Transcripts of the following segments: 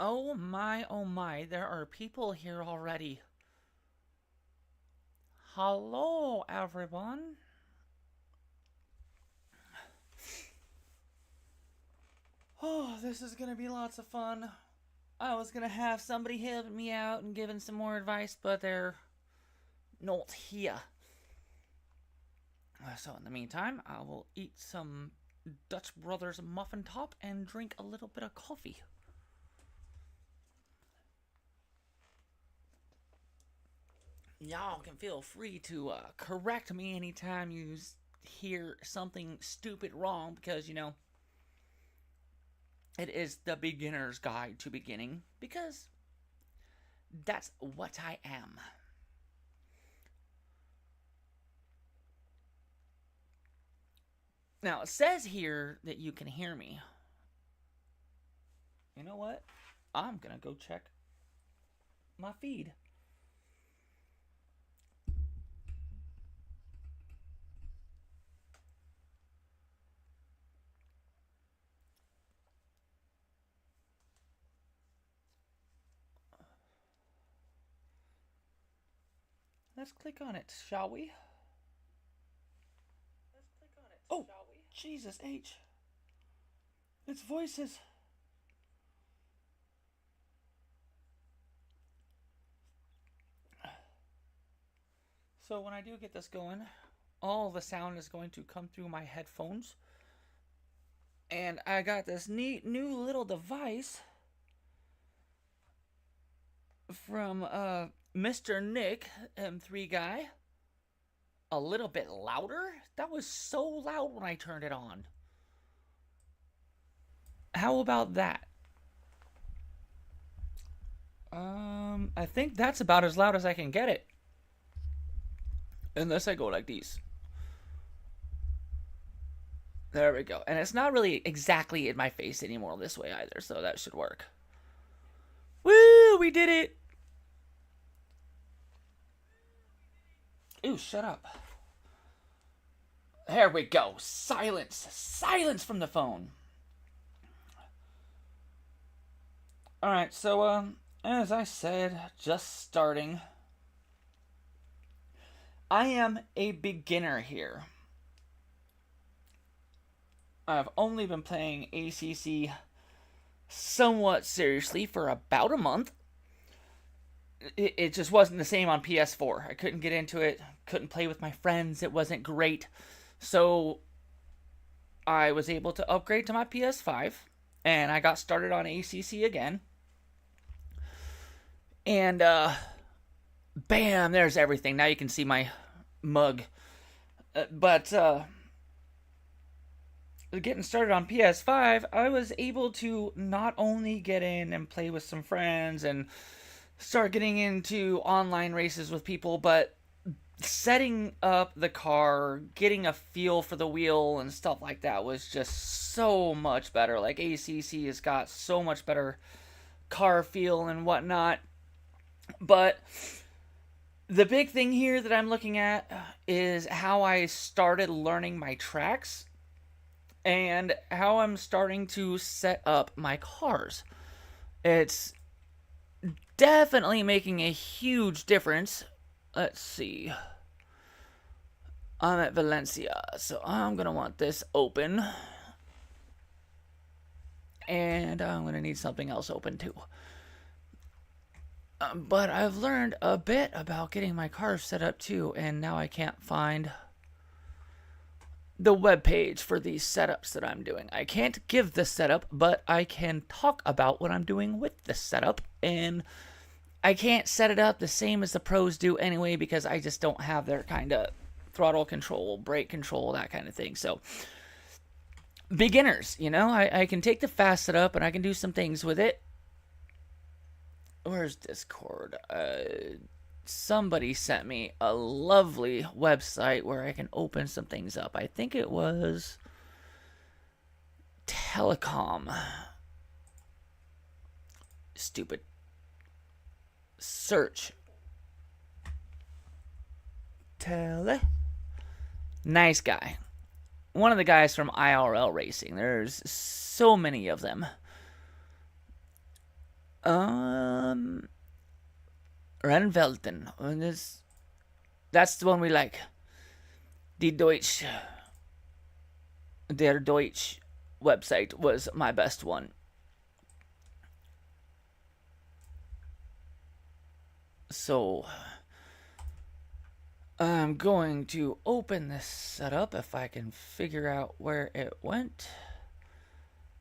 Oh my, there are people here already. Hello, everyone. Oh, this is gonna be lots of fun. I was gonna have somebody helping me out and giving some more advice, but they're not here. So, in the meantime, I will eat some Dutch Brothers muffin top and drink a little bit of coffee. Y'all can feel free to correct me anytime you hear something stupid wrong because, it is the beginner's guide to beginning because that's what I am. Now, it says here that you can hear me. You know what? I'm going to go check my feed. Let's click on it, shall we? Oh, Jesus H. It's voices. So when I do get this going, all the sound is going to come through my headphones. And I got this neat new little device from Mr. Nick, M3 guy. A little bit louder? That was so loud when I turned it on. How about that? I think that's about as loud as I can get it. Unless I go like these. There we go. And it's not really exactly in my face anymore this way either, so that should work. Woo! We did it! Ooh, shut up. There we go. Silence. Silence from the phone. Alright, so, as I said, just starting. I am a beginner here. I've only been playing ACC somewhat seriously for about a month. It just wasn't the same on PS4. I couldn't get into it, couldn't play with my friends, it wasn't great. So I was able to upgrade to my PS5, and I got started on ACC again. And, bam, there's everything. Now you can see my mug. But getting started on PS5, I was able to not only get in and play with some friends and start getting into online races with people, but setting up the car, getting a feel for the wheel and stuff like that was just so much better. Like ACC has got so much better car feel and whatnot. But the big thing here that I'm looking at is how I started learning my tracks and how I'm starting to set up my cars. It's definitely making a huge difference. Let's see. I'm at Valencia, so I'm going to want this open. And I'm going to need something else open too. But I've learned a bit about getting my car set up too, and now I can't find the web page for these setups that I'm doing. I can't give the setup, but I can talk about what I'm doing with the setup, and I can't set it up the same as the pros do anyway because I just don't have their kind of throttle control, brake control, that kind of thing. So beginners, I can take the fast setup and I can do some things with it. Where's Discord? Somebody sent me a lovely website where I can open some things up. I think it was Telecom. Stupid. Search. Nice guy. One of the guys from IRL Racing. There's so many of them. Um, Rennfelden. And that's the one we like. Die Deutsch. Der Deutsch website was my best one. So I'm going to open this setup if I can figure out where it went.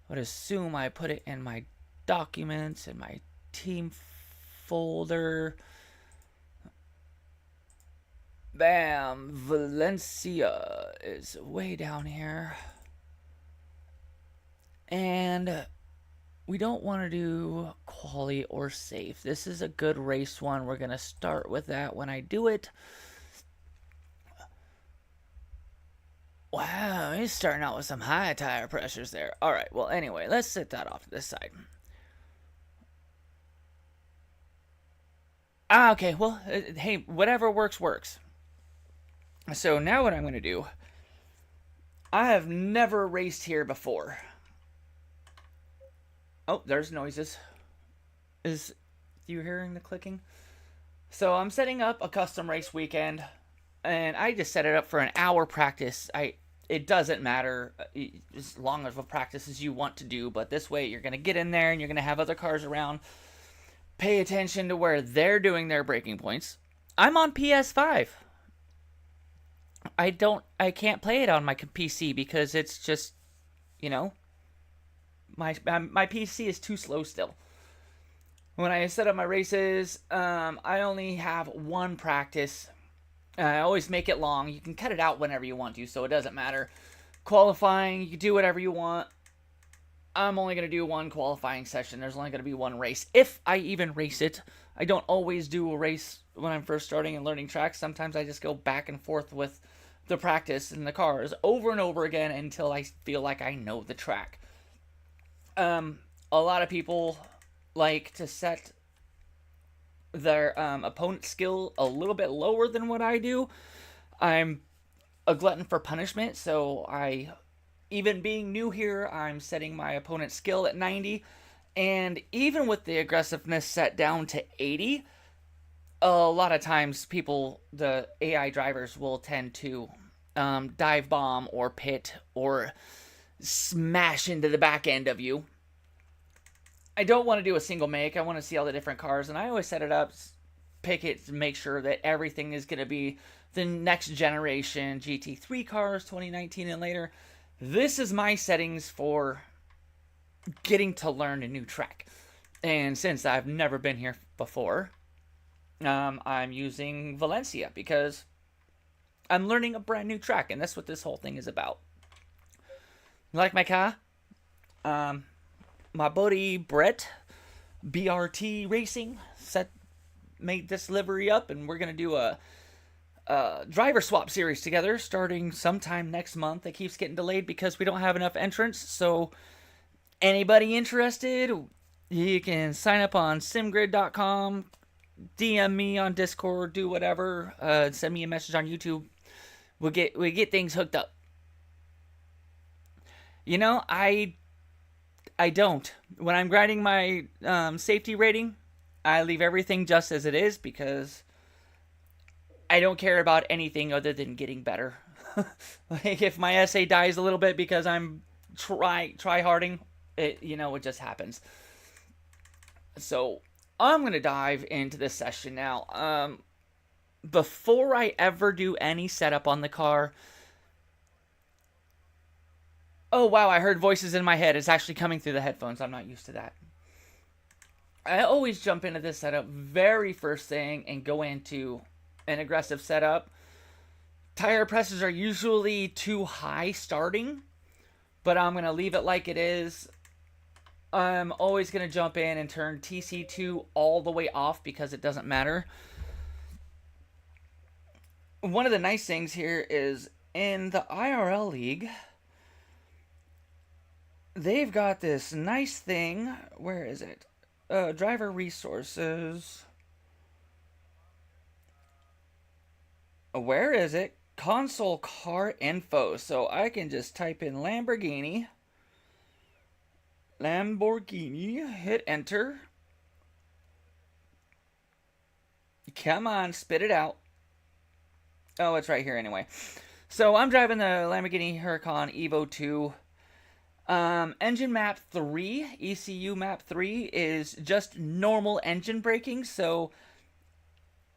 I would assume I put it in my documents in my team folder. Bam! Valencia is way down here. And we don't want to do quali or safe. This is a good race one. We're going to start with that when I do it. Wow, he's starting out with some high tire pressures there. All right, well, anyway, let's set that off to this side. Okay, well, hey, whatever works, works. So now what I'm going to do, I have never raced here before. Oh, there's noises. Is you hearing the clicking? So I'm setting up a custom race weekend, and I just set it up for an hour practice. It doesn't matter as long of a practice as you want to do, but this way you're going to get in there and you're going to have other cars around. Pay attention to where they're doing their braking points. I'm on PS5. I can't play it on my PC because it's just, my PC is too slow still. When I set up my races, I only have one practice. I always make it long. You can cut it out whenever you want to, so it doesn't matter. Qualifying, you can do whatever you want. I'm only going to do one qualifying session. There's only going to be one race. If I even race it, I don't always do a race when I'm first starting and learning tracks. Sometimes I just go back and forth with the practice in the cars over and over again until I feel like I know the track. A lot of people like to set their opponent skill a little bit lower than what I do. I'm a glutton for punishment, so even being new here, I'm setting my opponent's skill at 90, and even with the aggressiveness set down to 80, a lot of times the AI drivers will tend to dive bomb or pit or smash into the back end of you. I don't want to do a single make. I want to see all the different cars, and I always set it up, pick it to make sure that everything is going to be the next generation GT3 cars, 2019 and later. This is my settings for getting to learn a new track. And since I've never been here before, I'm using Valencia because I'm learning a brand new track, and that's what this whole thing is about. Like my car? My buddy Brett, BRT Racing, made this livery up, and we're going to do a driver swap series together starting sometime next month. It keeps getting delayed because we don't have enough entrants, so anybody interested, you can sign up on simgrid.com, DM me on Discord, do whatever, send me a message on YouTube. We get things hooked up. I don't. When I'm grinding my safety rating, I leave everything just as it is because I don't care about anything other than getting better. Like if my essay dies a little bit because I'm try-harding, it just happens. So I'm gonna dive into this session now. Before I ever do any setup on the car. Oh wow, I heard voices in my head. It's actually coming through the headphones. I'm not used to that. I always jump into this setup very first thing and go into an aggressive setup. Tire pressures are usually too high starting, but I'm going to leave it like it is. I'm always going to jump in and turn TC2 all the way off because it doesn't matter. One of the nice things here is in the IRL League, they've got this nice thing. Where is it? Driver resources. Where is it? Console car info. So I can just type in Lamborghini, hit enter, Come on, spit it out. Oh, it's right here anyway. So I'm driving the Lamborghini Huracan Evo 2. Engine map 3, ECU map 3, is just normal engine braking, so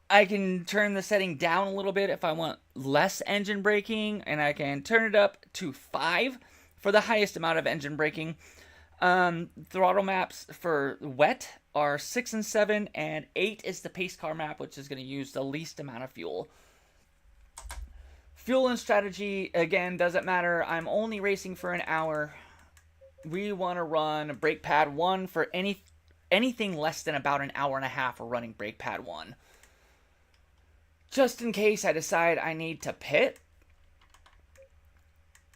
I can turn the setting down a little bit if I want less engine braking, and I can turn it up to 5 for the highest amount of engine braking. Throttle maps for wet are 6 and 7, and 8 is the pace car map, which is going to use the least amount of fuel. Fuel and strategy, again, doesn't matter. I'm only racing for an hour. We want to run brake pad 1 for anything less than about an hour and a half. We're running brake pad 1. Just in case I decide I need to pit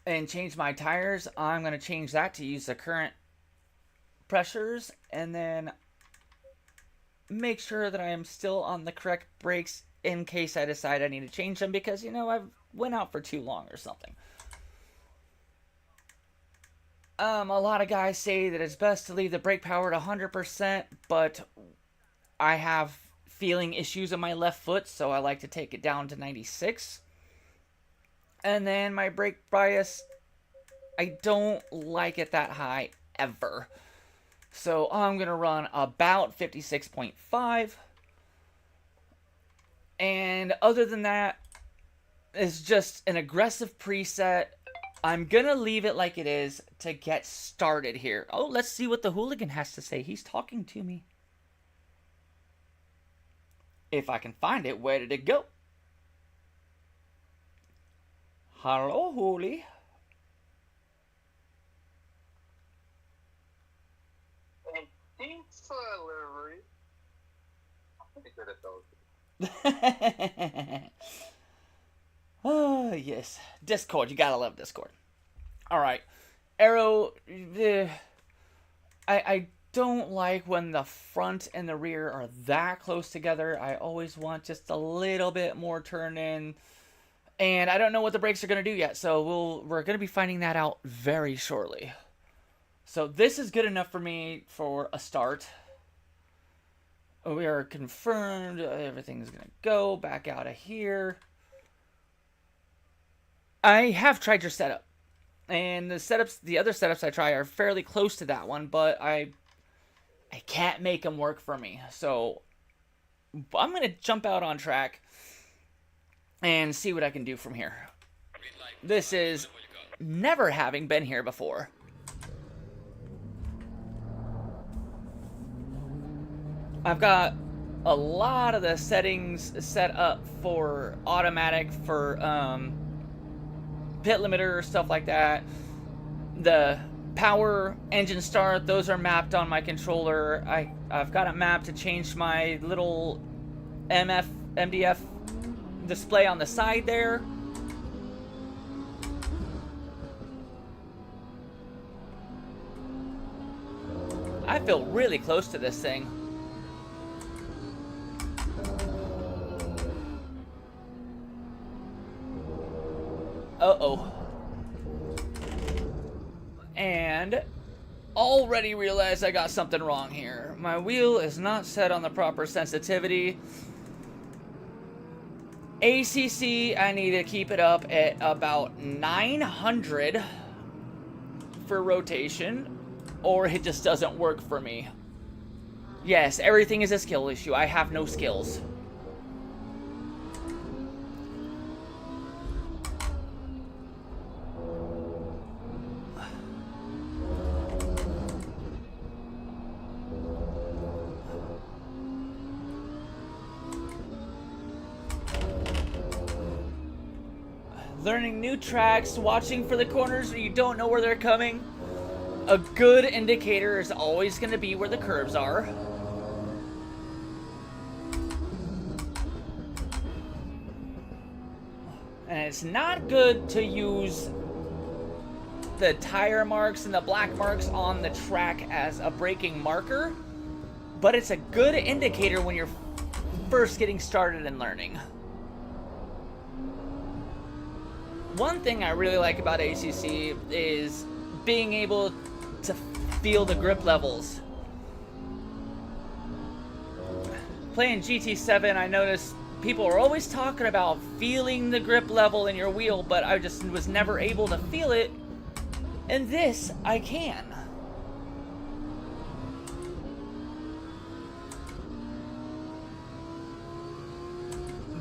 and change my tires, I'm going to change that to use the current pressures, and then make sure that I am still on the correct brakes in case I decide I need to change them because, you know, I've went out for too long or something. A lot of guys say that it's best to leave the brake power at 100%, but I have feeling issues on my left foot, so I like to take it down to 96. And then my brake bias, I don't like it that high ever. So I'm going to run about 56.5. And other than that, it's just an aggressive preset. I'm going to leave it like it is to get started here. Oh, let's see what the hooligan has to say. He's talking to me. If I can find it, where did it go? Hello, Hooli. Pizza delivery. I'm pretty good at those. Oh, yes. Discord. You gotta love Discord. Alright. Arrow. I don't like when the front and the rear are that close together. I always want just a little bit more turn in. And I don't know what the brakes are going to do yet. So we're going to be finding that out very shortly. So this is good enough for me for a start. We are confirmed. Everything's going to go back out of here. I have tried your setup. And the other setups I try are fairly close to that one, but I can't make them work for me. So I'm going to jump out on track and see what I can do from here. This is never having been here before. I've got a lot of the settings set up for automatic, for pit limiter, stuff like that. The power, engine start, those are mapped on my controller. I've got it mapped to change my little MDF display on the side there. I feel really close to this thing. Uh-oh. And already realized I got something wrong here. My wheel is not set on the proper sensitivity. ACC, I need to keep it up at about 900 for rotation, or it just doesn't work for me. Yes, everything is a skill issue. I have no skills. Learning new tracks, watching for the corners where you don't know where they're coming. A good indicator is always going to be where the curves are. And it's not good to use the tire marks and the black marks on the track as a braking marker, but it's a good indicator when you're first getting started and learning. One thing I really like about ACC is being able to feel the grip levels. playing GT7, I noticed people are always talking about feeling the grip level in your wheel, but I just was never able to feel it. And this, I can.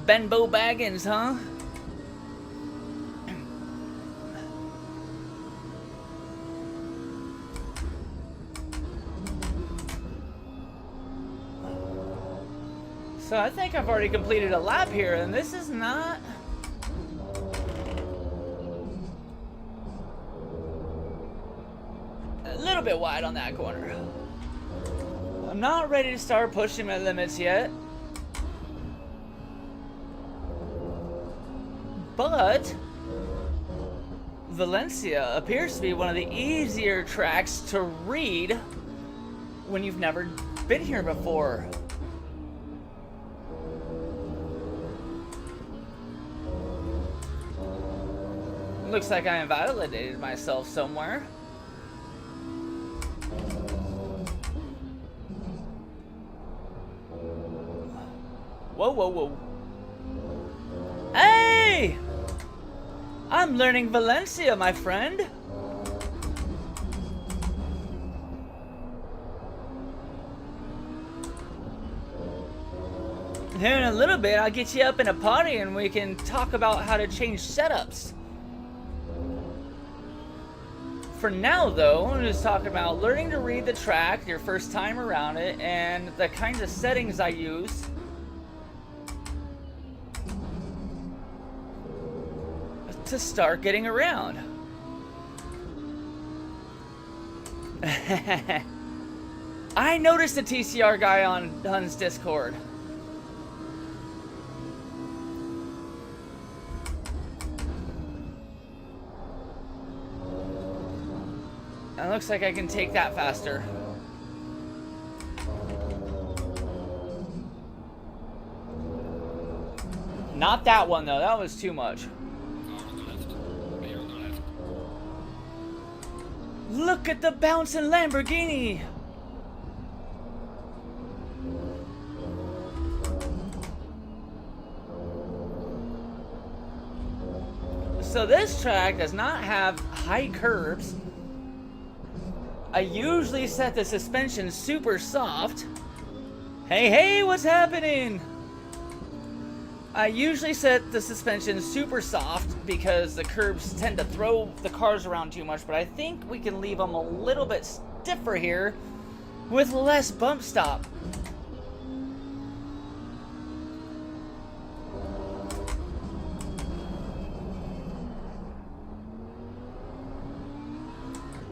Benbow Baggins, huh? So I think I've already completed a lap here, and this is not... a little bit wide on that corner. I'm not ready to start pushing my limits yet. But Valencia appears to be one of the easier tracks to read when you've never been here before. Looks like I invalidated myself somewhere. Whoa, whoa, whoa. Hey! I'm learning Valencia, my friend. Here in a little bit, I'll get you up in a party and we can talk about how to change setups. For now, though, I'm just talking about learning to read the track your first time around it and the kinds of settings I use to start getting around. I noticed a TCR guy on Hun's Discord. It looks like I can take that faster. Not that one though, that was too much. Look at the bouncing Lamborghini! So this track does not have high curbs. I usually set the suspension super soft. Hey, hey, what's happening? I usually set the suspension super soft because the curbs tend to throw the cars around too much, but I think we can leave them a little bit stiffer here with less bump stop.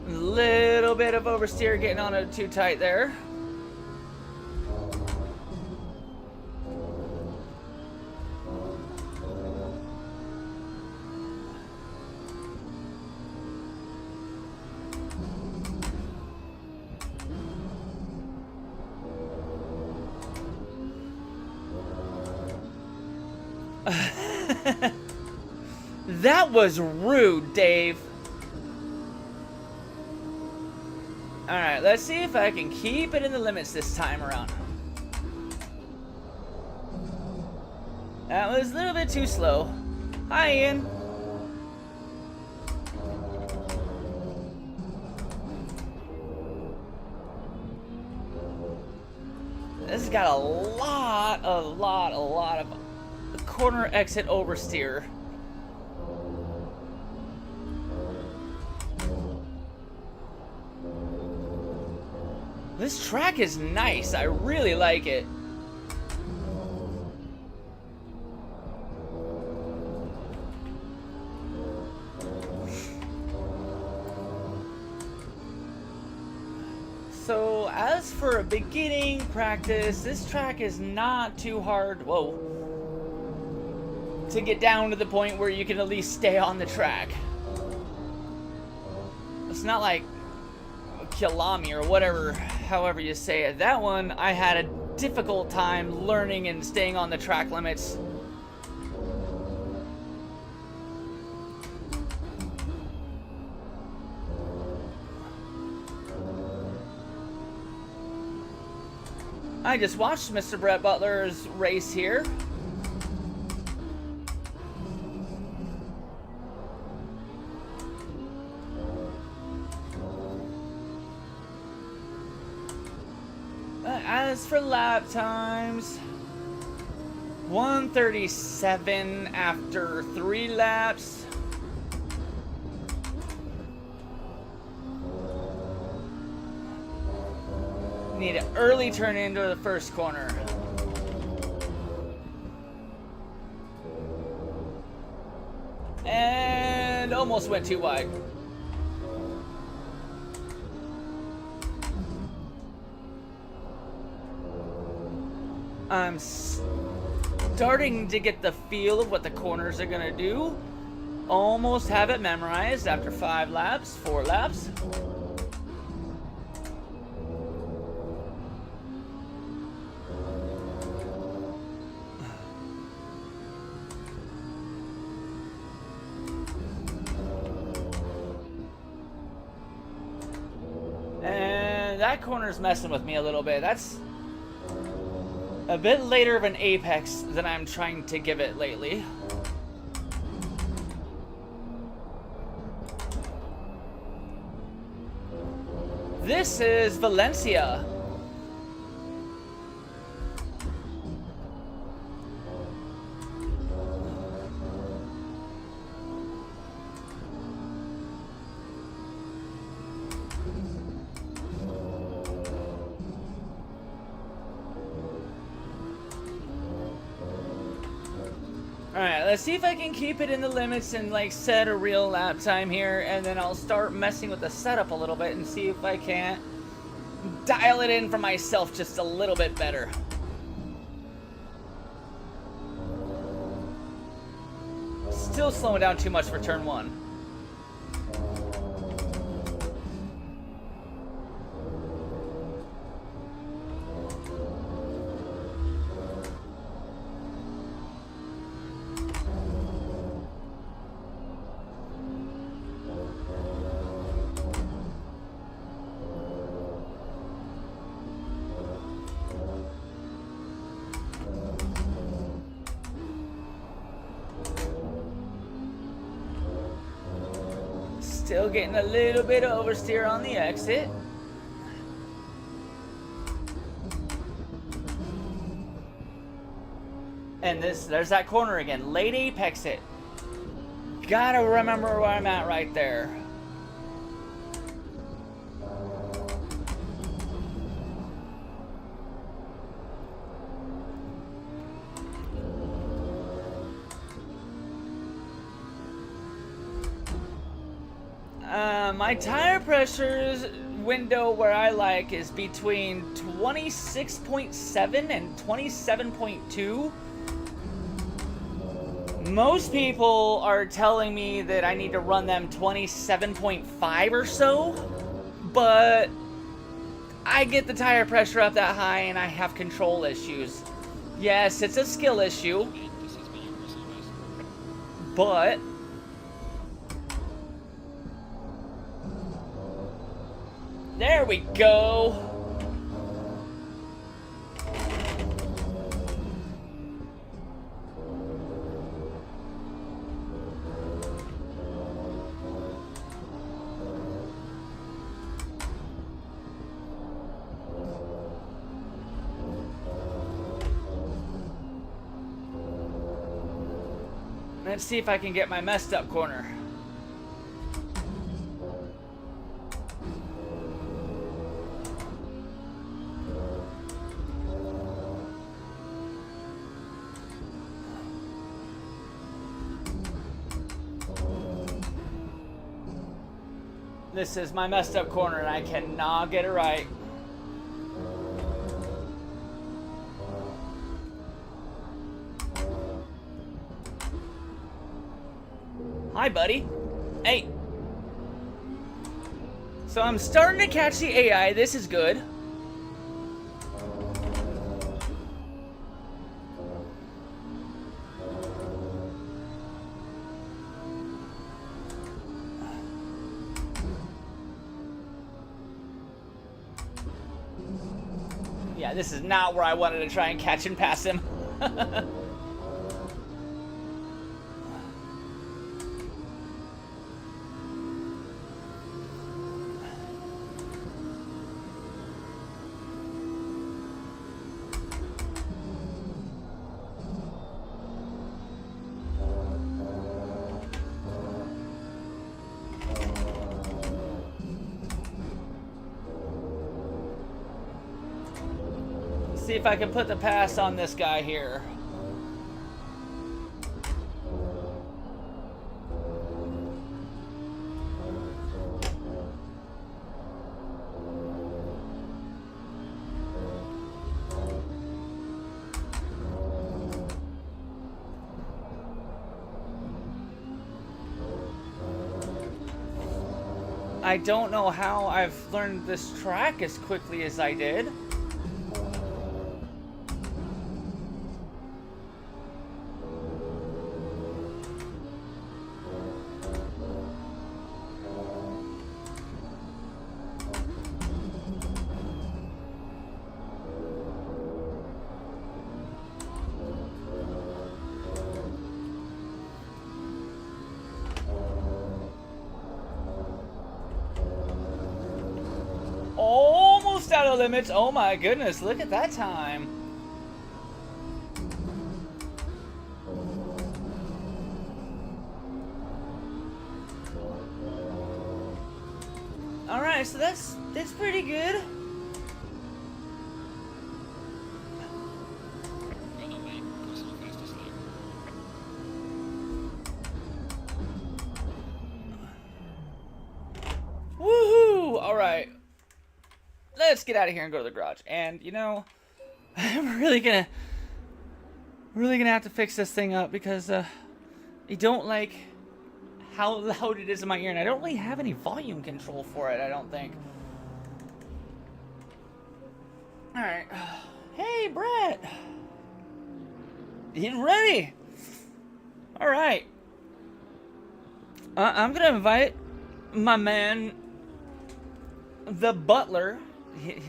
Little bit of oversteer getting on it too tight there. That was rude, Dave. Alright, let's see if I can keep it in the limits this time around. That was a little bit too slow. Hi, Ian. This has got a lot of corner exit oversteer. This track is nice. I really like it. So, as for a beginning practice, this track is not too hard, to get down to the point where you can at least stay on the track. It's not like Kilami or whatever, however you say it. That one, I had a difficult time learning and staying on the track limits. I just watched Mr. Brett Butler's race here. As for lap times, 1:37 after 3 laps. Need an early turn into the first corner. And almost went too wide. I'm starting to get the feel of what the corners are gonna do. Almost have it memorized after 5 laps, 4 laps. And that corner's messing with me a little bit. That's a bit later of an apex than I'm trying to give it lately. This is Valencia. Alright, let's see if I can keep it in the limits and like set a real lap time here, and then I'll start messing with the setup a little bit and see if I can't dial it in for myself just a little bit better. Still slowing down too much for turn 1. Still getting a little bit of oversteer on the exit. And there's that corner again. Late apex it. Gotta remember where I'm at right there. My tire pressure's window where I like is between 26.7 and 27.2. Most people are telling me that I need to run them 27.5 or so, but I get the tire pressure up that high and I have control issues. Yes, it's a skill issue, but there we go. Let's see if I can get my messed up corner. This is my messed up corner and I cannot get it right. Hi, buddy. Hey. So I'm starting to catch the AI. This is good. Yeah, this is not where I wanted to try and catch and pass him. See if I can put the pass on this guy here. I don't know how I've learned this track as quickly as I did. Almost out of limits. Oh my goodness, look at that time. Alright, so that's pretty good. Woohoo! Alright. Let's get out of here and go to the garage. And, you know, I'm really gonna have to fix this thing up because I don't like how loud it is in my ear, and I don't really have any volume control for it, I don't think. Alright. Hey, Brett! You ready? Alright. I'm gonna invite my man, the butler.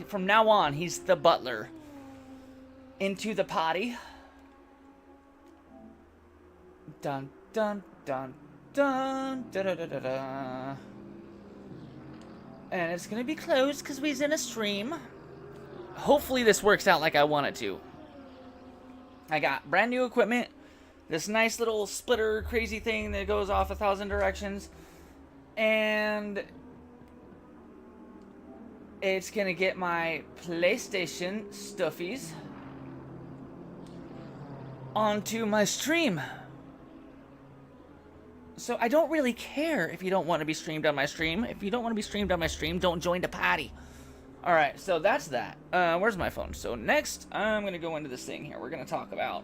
From now on, he's the butler. Into the potty. Dun dun dun dun da da da da da. And it's gonna be closed because we's in a stream. Hopefully this works out like I want it to. I got brand new equipment. This nice little splitter crazy thing that goes off 1,000 directions. And it's gonna get my PlayStation stuffies onto my stream. So I don't really care if you don't want to be streamed on my stream. If you don't want to be streamed on my stream, don't join the party. Alright, so that's that. Where's my phone? So next, I'm gonna go into this thing here. We're gonna talk about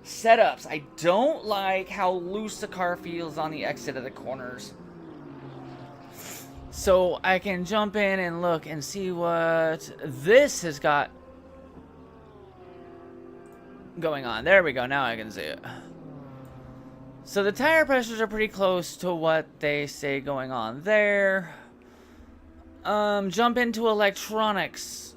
setups. I don't like how loose the car feels on the exit of the corners. So I can jump in and look and see what this has got going on. There we go. Now I can see it. So the tire pressures are pretty close to what they say going on there. Jump into electronics.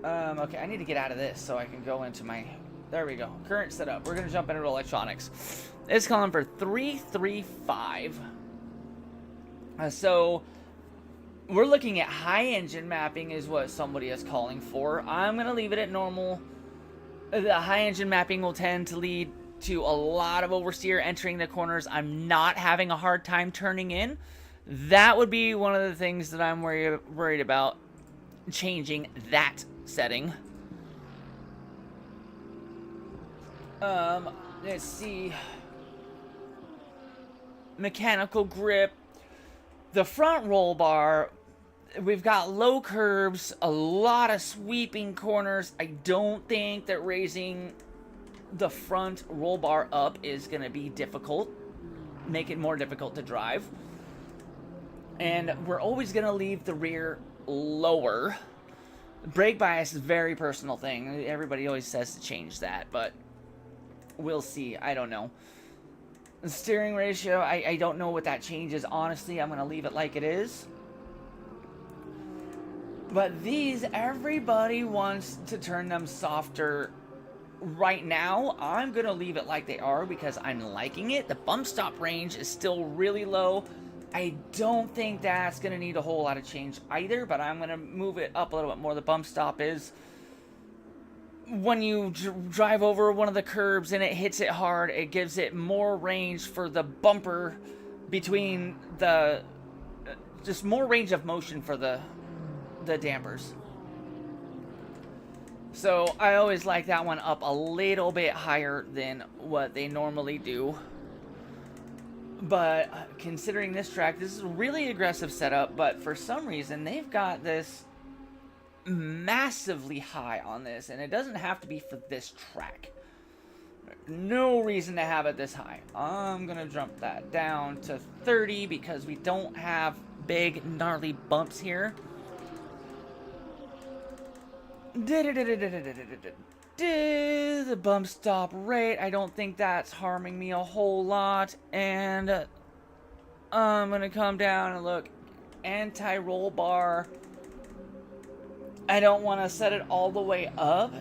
Okay, I need to get out of this so I can go into my... There we go. Current setup. We're going to jump into electronics. It's calling for 335. So we're looking at high engine mapping is what somebody is calling for. I'm going to leave it at normal. The high engine mapping will tend to lead to a lot of oversteer entering the corners. I'm not having a hard time turning in. That would be one of the things that I'm worried about, changing that setting. Let's see. Mechanical grip. The front roll bar, we've got low curves, a lot of sweeping corners. I don't think that raising the front roll bar up is going to be difficult, make it more difficult to drive. And we're always going to leave the rear lower. Brake bias is a very personal thing. Everybody always says to change that, but we'll see. I don't know. The steering ratio, I don't know what that changes. Honestly, I'm going to leave it like it is. But these, everybody wants to turn them softer. Right now, I'm going to leave it like they are because I'm liking it. The bump stop range is still really low. I don't think that's going to need a whole lot of change either, but I'm going to move it up a little bit more. The bump stop is when you drive over one of the curbs and it hits it hard, it gives it more range for the bumper between the... just more range of motion for the dampers. So I always like that one up a little bit higher than what they normally do. But considering this track, this is a really aggressive setup, but for some reason they've got this massively high on this, and it doesn't have to be for this track. No reason to have it this high. I'm gonna jump that down to 30 because we don't have big gnarly bumps here. The bump stop rate, I don't think that's harming me a whole lot. And I'm gonna come down and look. Anti-roll bar, I don't want to set it all the way up,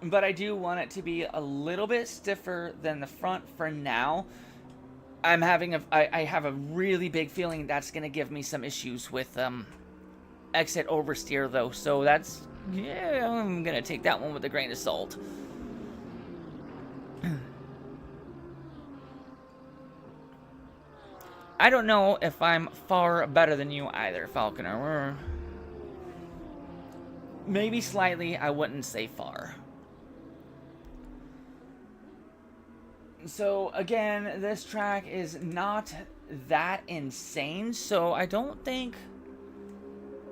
but I do want it to be a little bit stiffer than the front for now. I have a really big feeling that's going to give me some issues with exit oversteer though. So that's, yeah, I'm going to take that one with a grain of salt. I don't know if I'm far better than you either, Falconer. Maybe slightly, I wouldn't say far. So again, this track is not that insane, so I don't think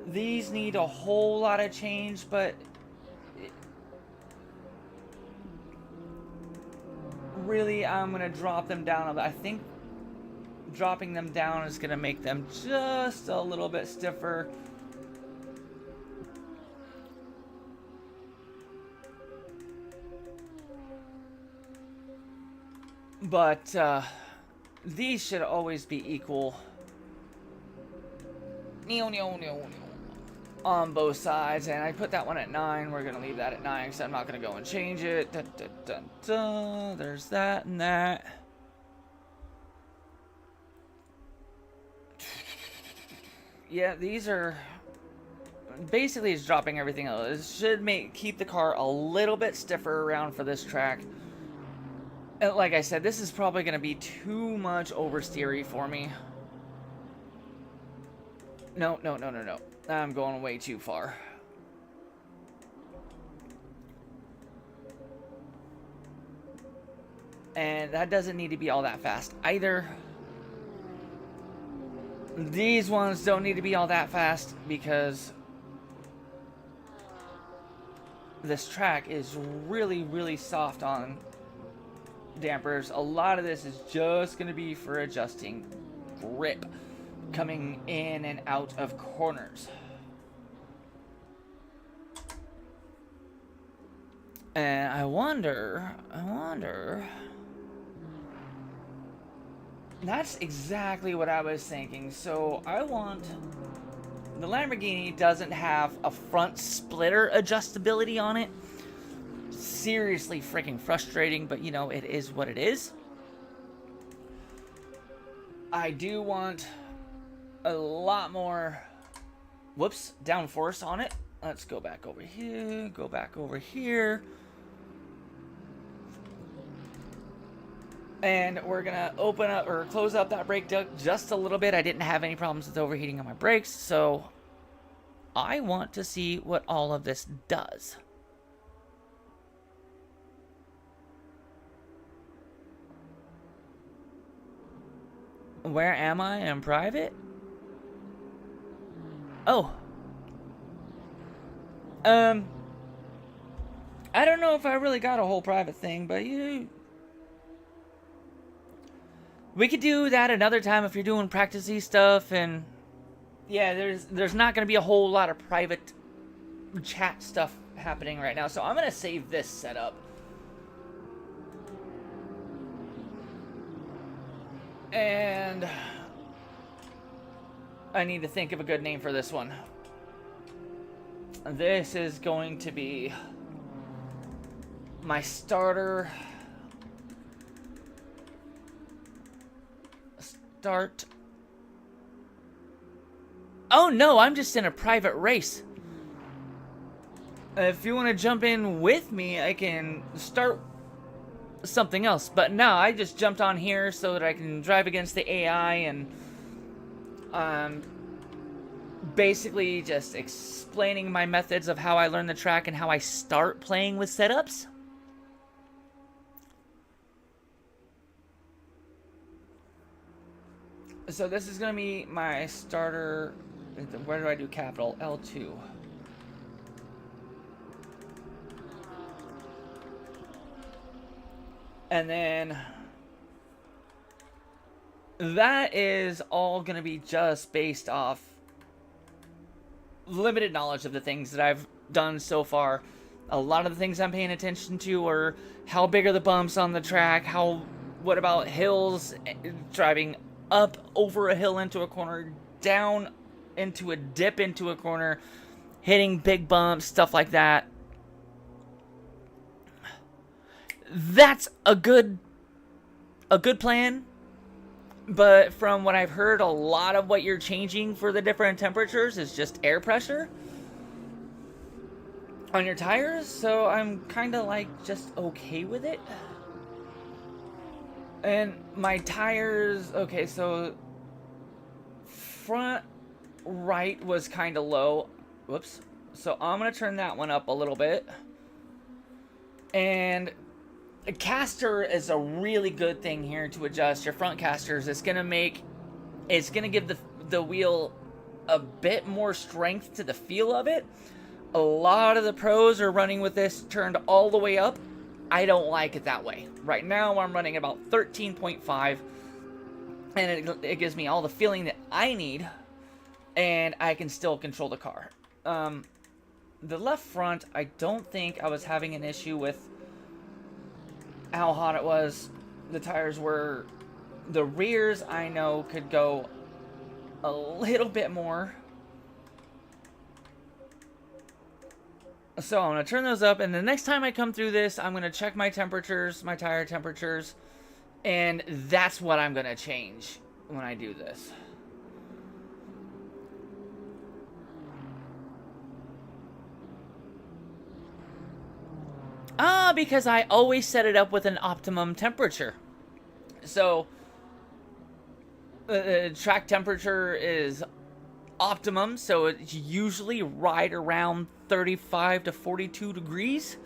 these need a whole lot of change, but really I'm going to drop them down. I think dropping them down is going to make them just a little bit stiffer. But these should always be equal on both sides. And I put that one at 9. We're going to leave that at 9 because I'm not going to go and change it. There's that and that. Yeah, these are basically it's dropping everything else. It should keep the car a little bit stiffer around for this track. Like I said, this is probably going to be too much oversteery for me. No. I'm going way too far. And that doesn't need to be all that fast either. These ones don't need to be all that fast because this track is really, really soft on dampers. A lot of this is just going to be for adjusting grip coming in and out of corners. And I wonder, that's exactly what I was thinking. So I want, the Lamborghini doesn't have a front splitter adjustability on it. Seriously freaking frustrating, but you know, it is what it is. I do want a lot more downforce on it. Let's go back over here, and we're gonna open up or close up that brake duct just a little bit. I didn't have any problems with overheating on my brakes, so I want to see what all of this does. Where am I in private? Oh. I don't know if I really got a whole private thing, but we could do that another time if you're doing practicey stuff. And yeah, there's not going to be a whole lot of private chat stuff happening right now, so I'm going to save this setup. And I need to think of a good name for this one. This is going to be my starter. Start. Oh no, I'm just in a private race. If you want to jump in with me, I can start something else. But no, I just jumped on here so that I can drive against the AI and basically just explaining my methods of how I learn the track and how I start playing with setups. So this is going to be my starter. Where do I do capital? L2. And then that is all going to be just based off limited knowledge of the things that I've done so far. A lot of the things I'm paying attention to are how big are the bumps on the track, what about hills, driving up over a hill into a corner, down into a dip into a corner, hitting big bumps, stuff like that. That's a good plan, but from what I've heard, a lot of what you're changing for the different temperatures is just air pressure on your tires, so I'm kind of like just okay with it. And my tires, okay, so front right was kind of low. Whoops. So I'm going to turn that one up a little bit. And a caster is a really good thing here to adjust your front casters. It's gonna give the wheel a bit more strength to the feel of it. A lot of the pros are running with this turned all the way up. I don't like it that way. Right now I'm running about 13.5, and it gives me all the feeling that I need, and I can still control the car. The left front, I don't think I was having an issue with how hot it was. The tires were... The rears, I know, could go a little bit more. So I'm going to turn those up, and the next time I come through this, I'm going to check my temperatures, my tire temperatures, and that's what I'm going to change when I do this. Because I always set it up with an optimum temperature. So, track temperature is optimum, so it's usually right around 35 to 42 degrees.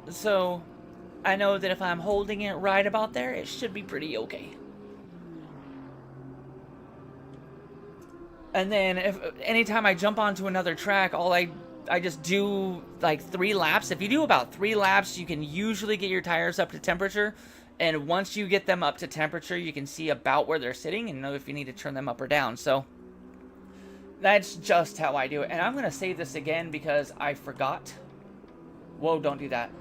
So, I know that if I'm holding it right about there, it should be pretty okay. And then, anytime I jump onto another track, I just do like 3 laps. If you do about 3 laps, you can usually get your tires up to temperature. And once you get them up to temperature, you can see about where they're sitting and know if you need to turn them up or down. So that's just how I do it. And I'm going to save this again because I forgot. Whoa, don't do that.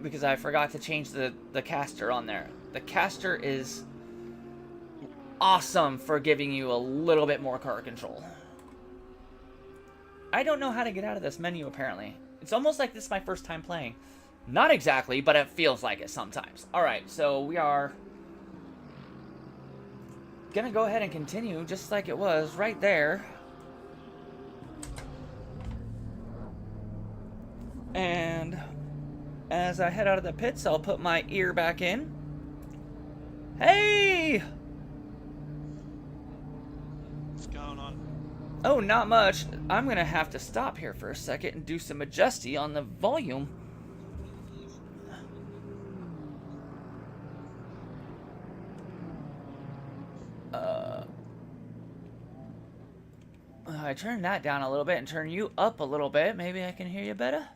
Because I forgot to change the caster on there. The caster is awesome for giving you a little bit more car control. I don't know how to get out of this menu, apparently. It's almost like this is my first time playing. Not exactly, but it feels like it sometimes. Alright, so we are gonna go ahead and continue just like it was right there. And as I head out of the pits, I'll put my ear back in. Hey! What's going on? Oh, not much. I'm going to have to stop here for a second and do some adjusting on the volume. I turn that down a little bit and turn you up a little bit. Maybe I can hear you better.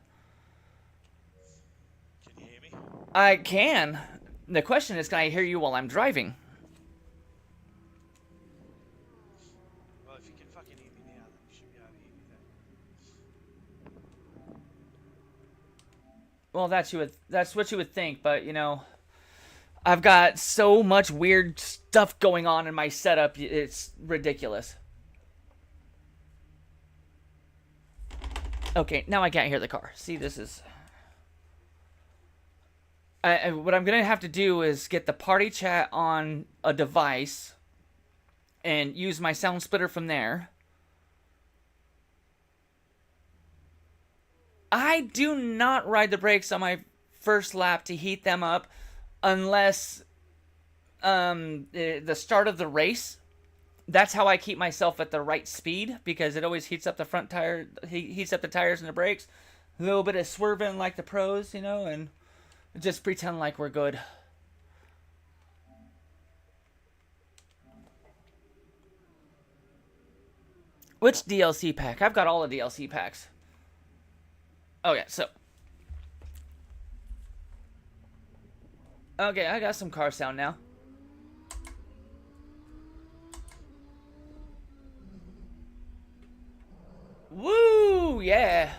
Can you hear me? I can. The question is, can I hear you while I'm driving? Well, if you can fucking hear me now, then you should be able to hear me then. Well, that's what you would think, but you know, I've got so much weird stuff going on in my setup. It's ridiculous. Okay, now I can't hear the car. See, this is... what I'm going to have to do is get the party chat on a device and use my sound splitter from there. I do not ride the brakes on my first lap to heat them up unless the start of the race. That's how I keep myself at the right speed, because it always heats up the front tire, heats up the tires and the brakes. A little bit of swerving like the pros, you know, and just pretend like we're good. Which DLC pack? I've got all the DLC packs. Okay, so. Okay, I got some car sound now. Woo! Yeah.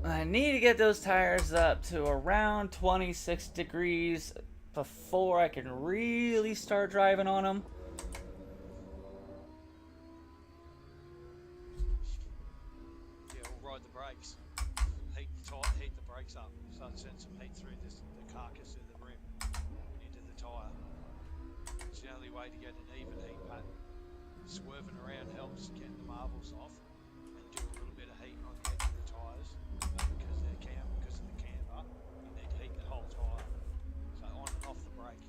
I need to get those tires up to around 26 degrees before I can really start driving on them. Yeah, we'll ride the brakes. Heat the brakes up. So send some heat through the carcass of the rim into the tyre. It's the only way to get an even heat pattern. Swerving around helps get the marbles off and do a little bit of heat on the edge of the tyres. Because of the camber, you need to heat the whole tyre. So on and off the brake.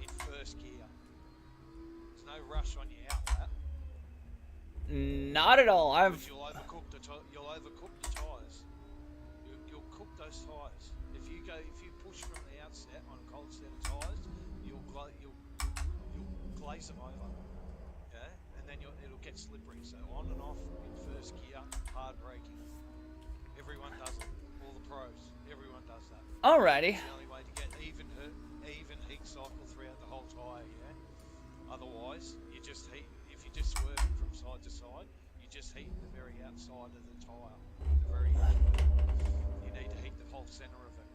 In first gear. There's no rush on your outlet. Not at all. You'll overcook the tyres. You'll cook those tyres. If you push from the outset on a cold set of tyres, you'll glaze them over. Yeah, and then it'll get slippery. So on and off in first gear, hard braking. Everyone does it. All the pros. Everyone does that. Alrighty. It's the only way to get even heat cycle throughout the whole tyre. Yeah. Otherwise, you just heat. If you just swerve from side to side, you just heat the very outside of the tyre, the very edge of it. You need to heat the whole centre of it.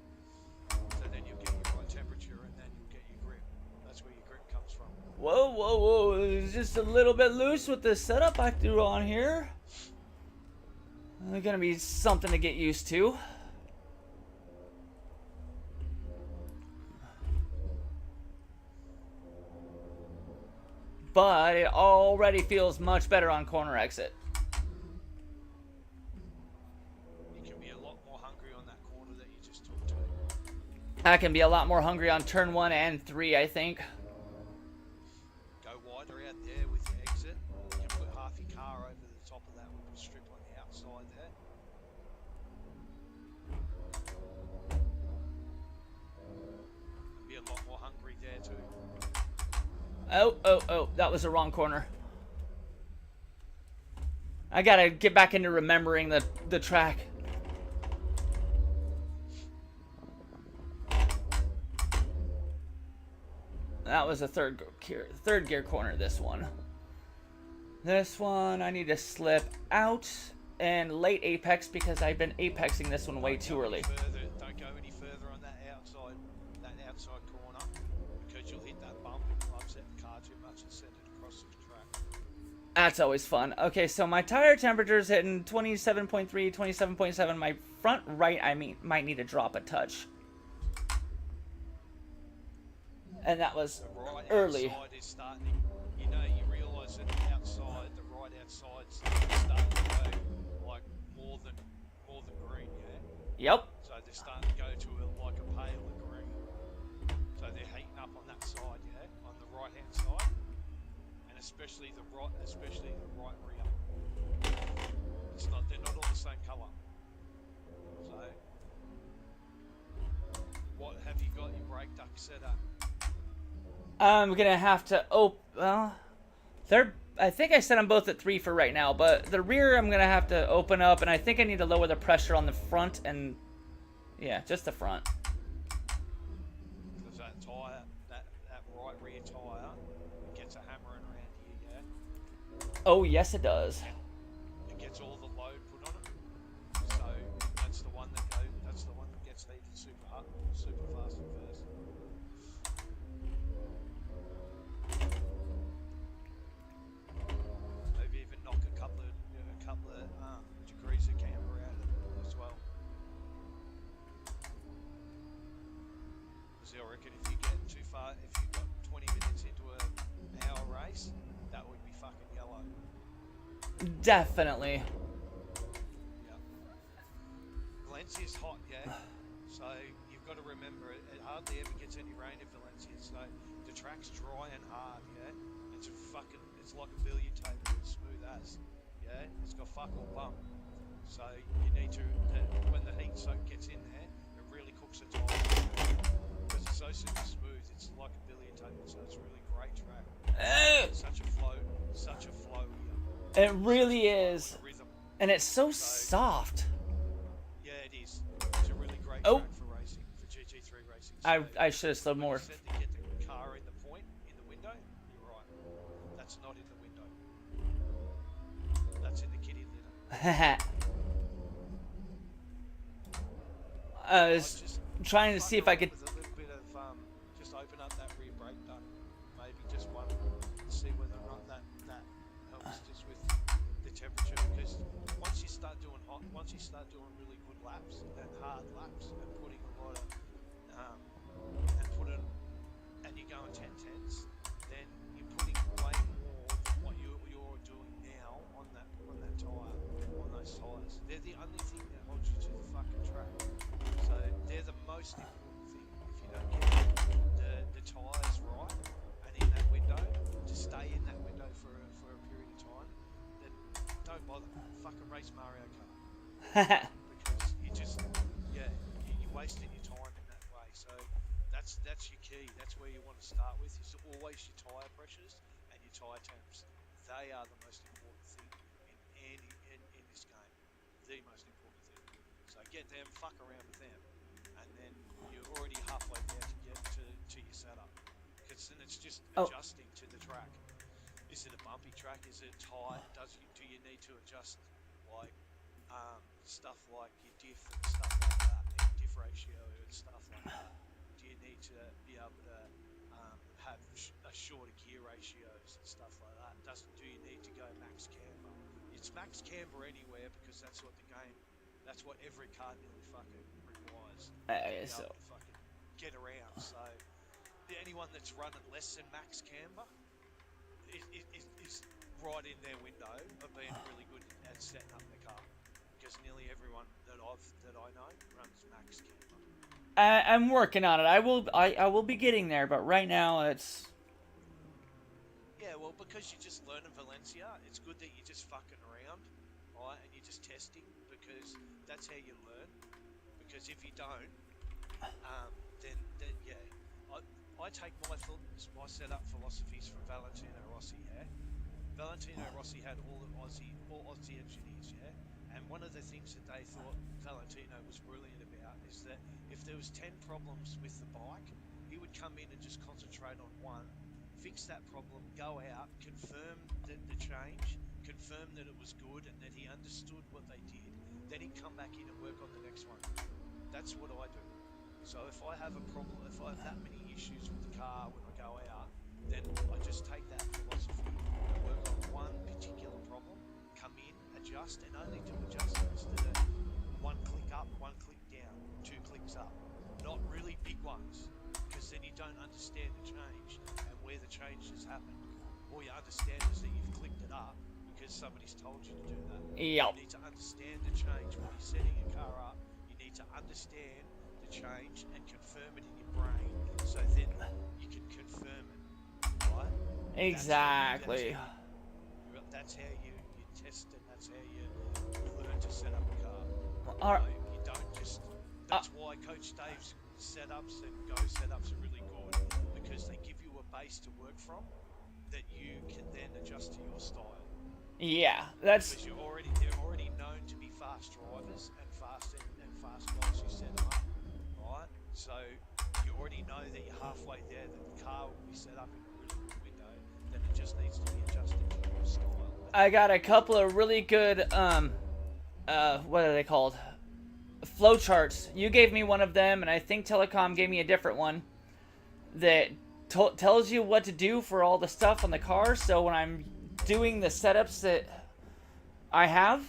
So then you'll get your right temperature, and then you'll get your grip. That's where your grip comes from. Whoa, whoa, whoa. It's just a little bit loose with the setup I threw on here. It's gonna be something to get used to. But it already feels much better on corner exit. You can be a lot more hungry on that corner that you just took to. I can be a lot more hungry on turn 1 and 3, I think. Go wider out there with your exit. You can put half your car over the top of that little strip on the outside there. Be a lot more hungry there too. Oh, that was the wrong corner. I gotta get back into remembering the track. That was a third gear corner, this one. This one, I need to slip out and late apex because I've been apexing this one way too early. Don't go any further on that outside corner because you'll hit that bump and you'll upset the car too much and send it across the track. That's always fun. Okay, so my tire temperature is hitting 27.3, 27.7. My front right, might need to drop a touch. And that was early. Outside is starting, you realise that the outside, the right outside is starting to go like more than green, yeah? Yep. So they're starting to go to like a paler green. So they're heating up on that side, yeah? On the right hand side. And especially the right rear. They're not all the same colour. So what have you got your brake duct set up? I'm gonna have to well, they're. I think I set them both at 3 for right now, but the rear I'm gonna have to open up, and I think I need to lower the pressure on the front and yeah, just the front. Because that tyre, that right rear tyre, gets a hammering around here, yeah? Oh yes, it does. It gets all the load put on it. So that's the one that gets heated super hot, super fast and first. Maybe even knock a couple of degrees of camber out of it as well. Because I reckon if you get too far, if you've got 20 minutes into an hour race, that would be fucking yellow. Definitely. Yeah. Valencia's hot, yeah. So you've got to remember it hardly ever gets any rain in Valencia. So the track's dry and hard, yeah. It's like a billiard table, it's smooth as, yeah. It's got fuck all bump. So you need to when the heat soak gets in there, it really cooks the tire because it's so super smooth. It's like a billiard table, so it's a really great track. Such a flow here. It really is. Rhythm. And it's so soft. Yeah, it is. It's a really great track for racing, for GT3 racing. So I should have slowed more. You said to get the car in the point, in the window, you're right. That's not in the window. That's in the kitty litter. I was trying to see if I could. With a little bit of, just open up that rear brake duct, maybe just one, and see whether or not that helps just with the temperature. Because once you start doing really good laps and hard laps and putting a lot of, and you're going 10/10s, then you're putting way more than what you're doing now on that tyre, on those tyres. They're the only thing that holds you to the fucking track. So they're the most important thing. If you don't get the tyres right and in that window, to stay in that window for a period of time, then don't bother. Fucking race Mario Kart. Because you're wasting your time in that way. So that's your key. That's where you want to start with. Is always your tyre pressures and your tyre temps. They are the most important thing in this game. The most important thing. So get them, fuck around with them, and then you're already halfway there to get to your setup. Because then it's just adjusting to the track. Is it a bumpy track? Is it tight? Do you need to adjust like stuff like your diff and stuff like that, and diff ratio and stuff like that? Do you need to be able to have a shorter gear ratios and stuff like that? Do you need to go max camber? It's max camber anywhere because that's what every car nearly fucking requires. To fucking get around. So anyone that's running less than max camber is right in their window of being really good at setting up the car. Because nearly everyone that I know runs max camber. I'm working on it. I will be getting there, but right now it's. Yeah, well, because you're just learning Valencia, it's good that you're just fucking around, right? And you're just testing, because that's how you learn. Because if you don't, then yeah. I take my setup philosophies from Valentino Rossi, yeah? Valentino Rossi had all Aussie engineers, yeah? And one of the things that they thought Valentino was brilliant about is that if there was 10 problems with the bike, he would come in and just concentrate on one, fix that problem, go out, confirm the change, confirm that it was good and that he understood what they did, then he'd come back in and work on the next one. That's what I do. So if I have a problem, if I have that many issues with the car when I go out, then I just take that philosophy and work on one particular problem, come in, adjust, and only do adjustments that are 1 click up, 1 click down, 2 clicks up. Not really big ones, because then you don't understand the change and where the change has happened. All you understand is that you've clicked it up because somebody's told you to do that. Yep. You need to understand the change when you're setting a car up. You need to understand the change and confirm it in your brain, so then you can confirm it, right? Exactly. That's how you test it. That's how you learn to set up a car. All right. You don't just. That's why Coach Dave's setups and Go setups are really good, because they give you a base to work from that you can then adjust to your style. Yeah, that's Because they're already known to be fast drivers and fast guys who set up, right? So you already know that you're halfway there, that the car will be set up in a really good window, then it just needs to be adjusted to your style. I got a couple of really good what are they called? Flowcharts. You gave me one of them, and I think Telecom gave me a different one that tells you what to do for all the stuff on the car. So when I'm doing the setups that I have,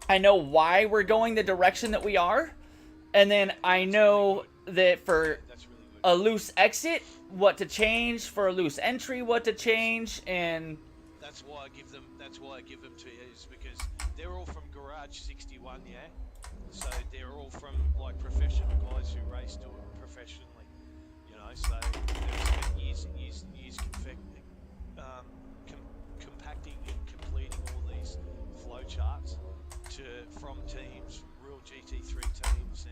I know why we're going the direction that we are, and then I know that for a loose exit, what to change, for a loose entry, what to change, and that's why I give them to you, is because they're all from Garage 61, yeah. So they're all from like professional guys who race do it professionally, you know. So they've spent years and years and years compacting and completing all these flow charts from teams, real GT3 teams,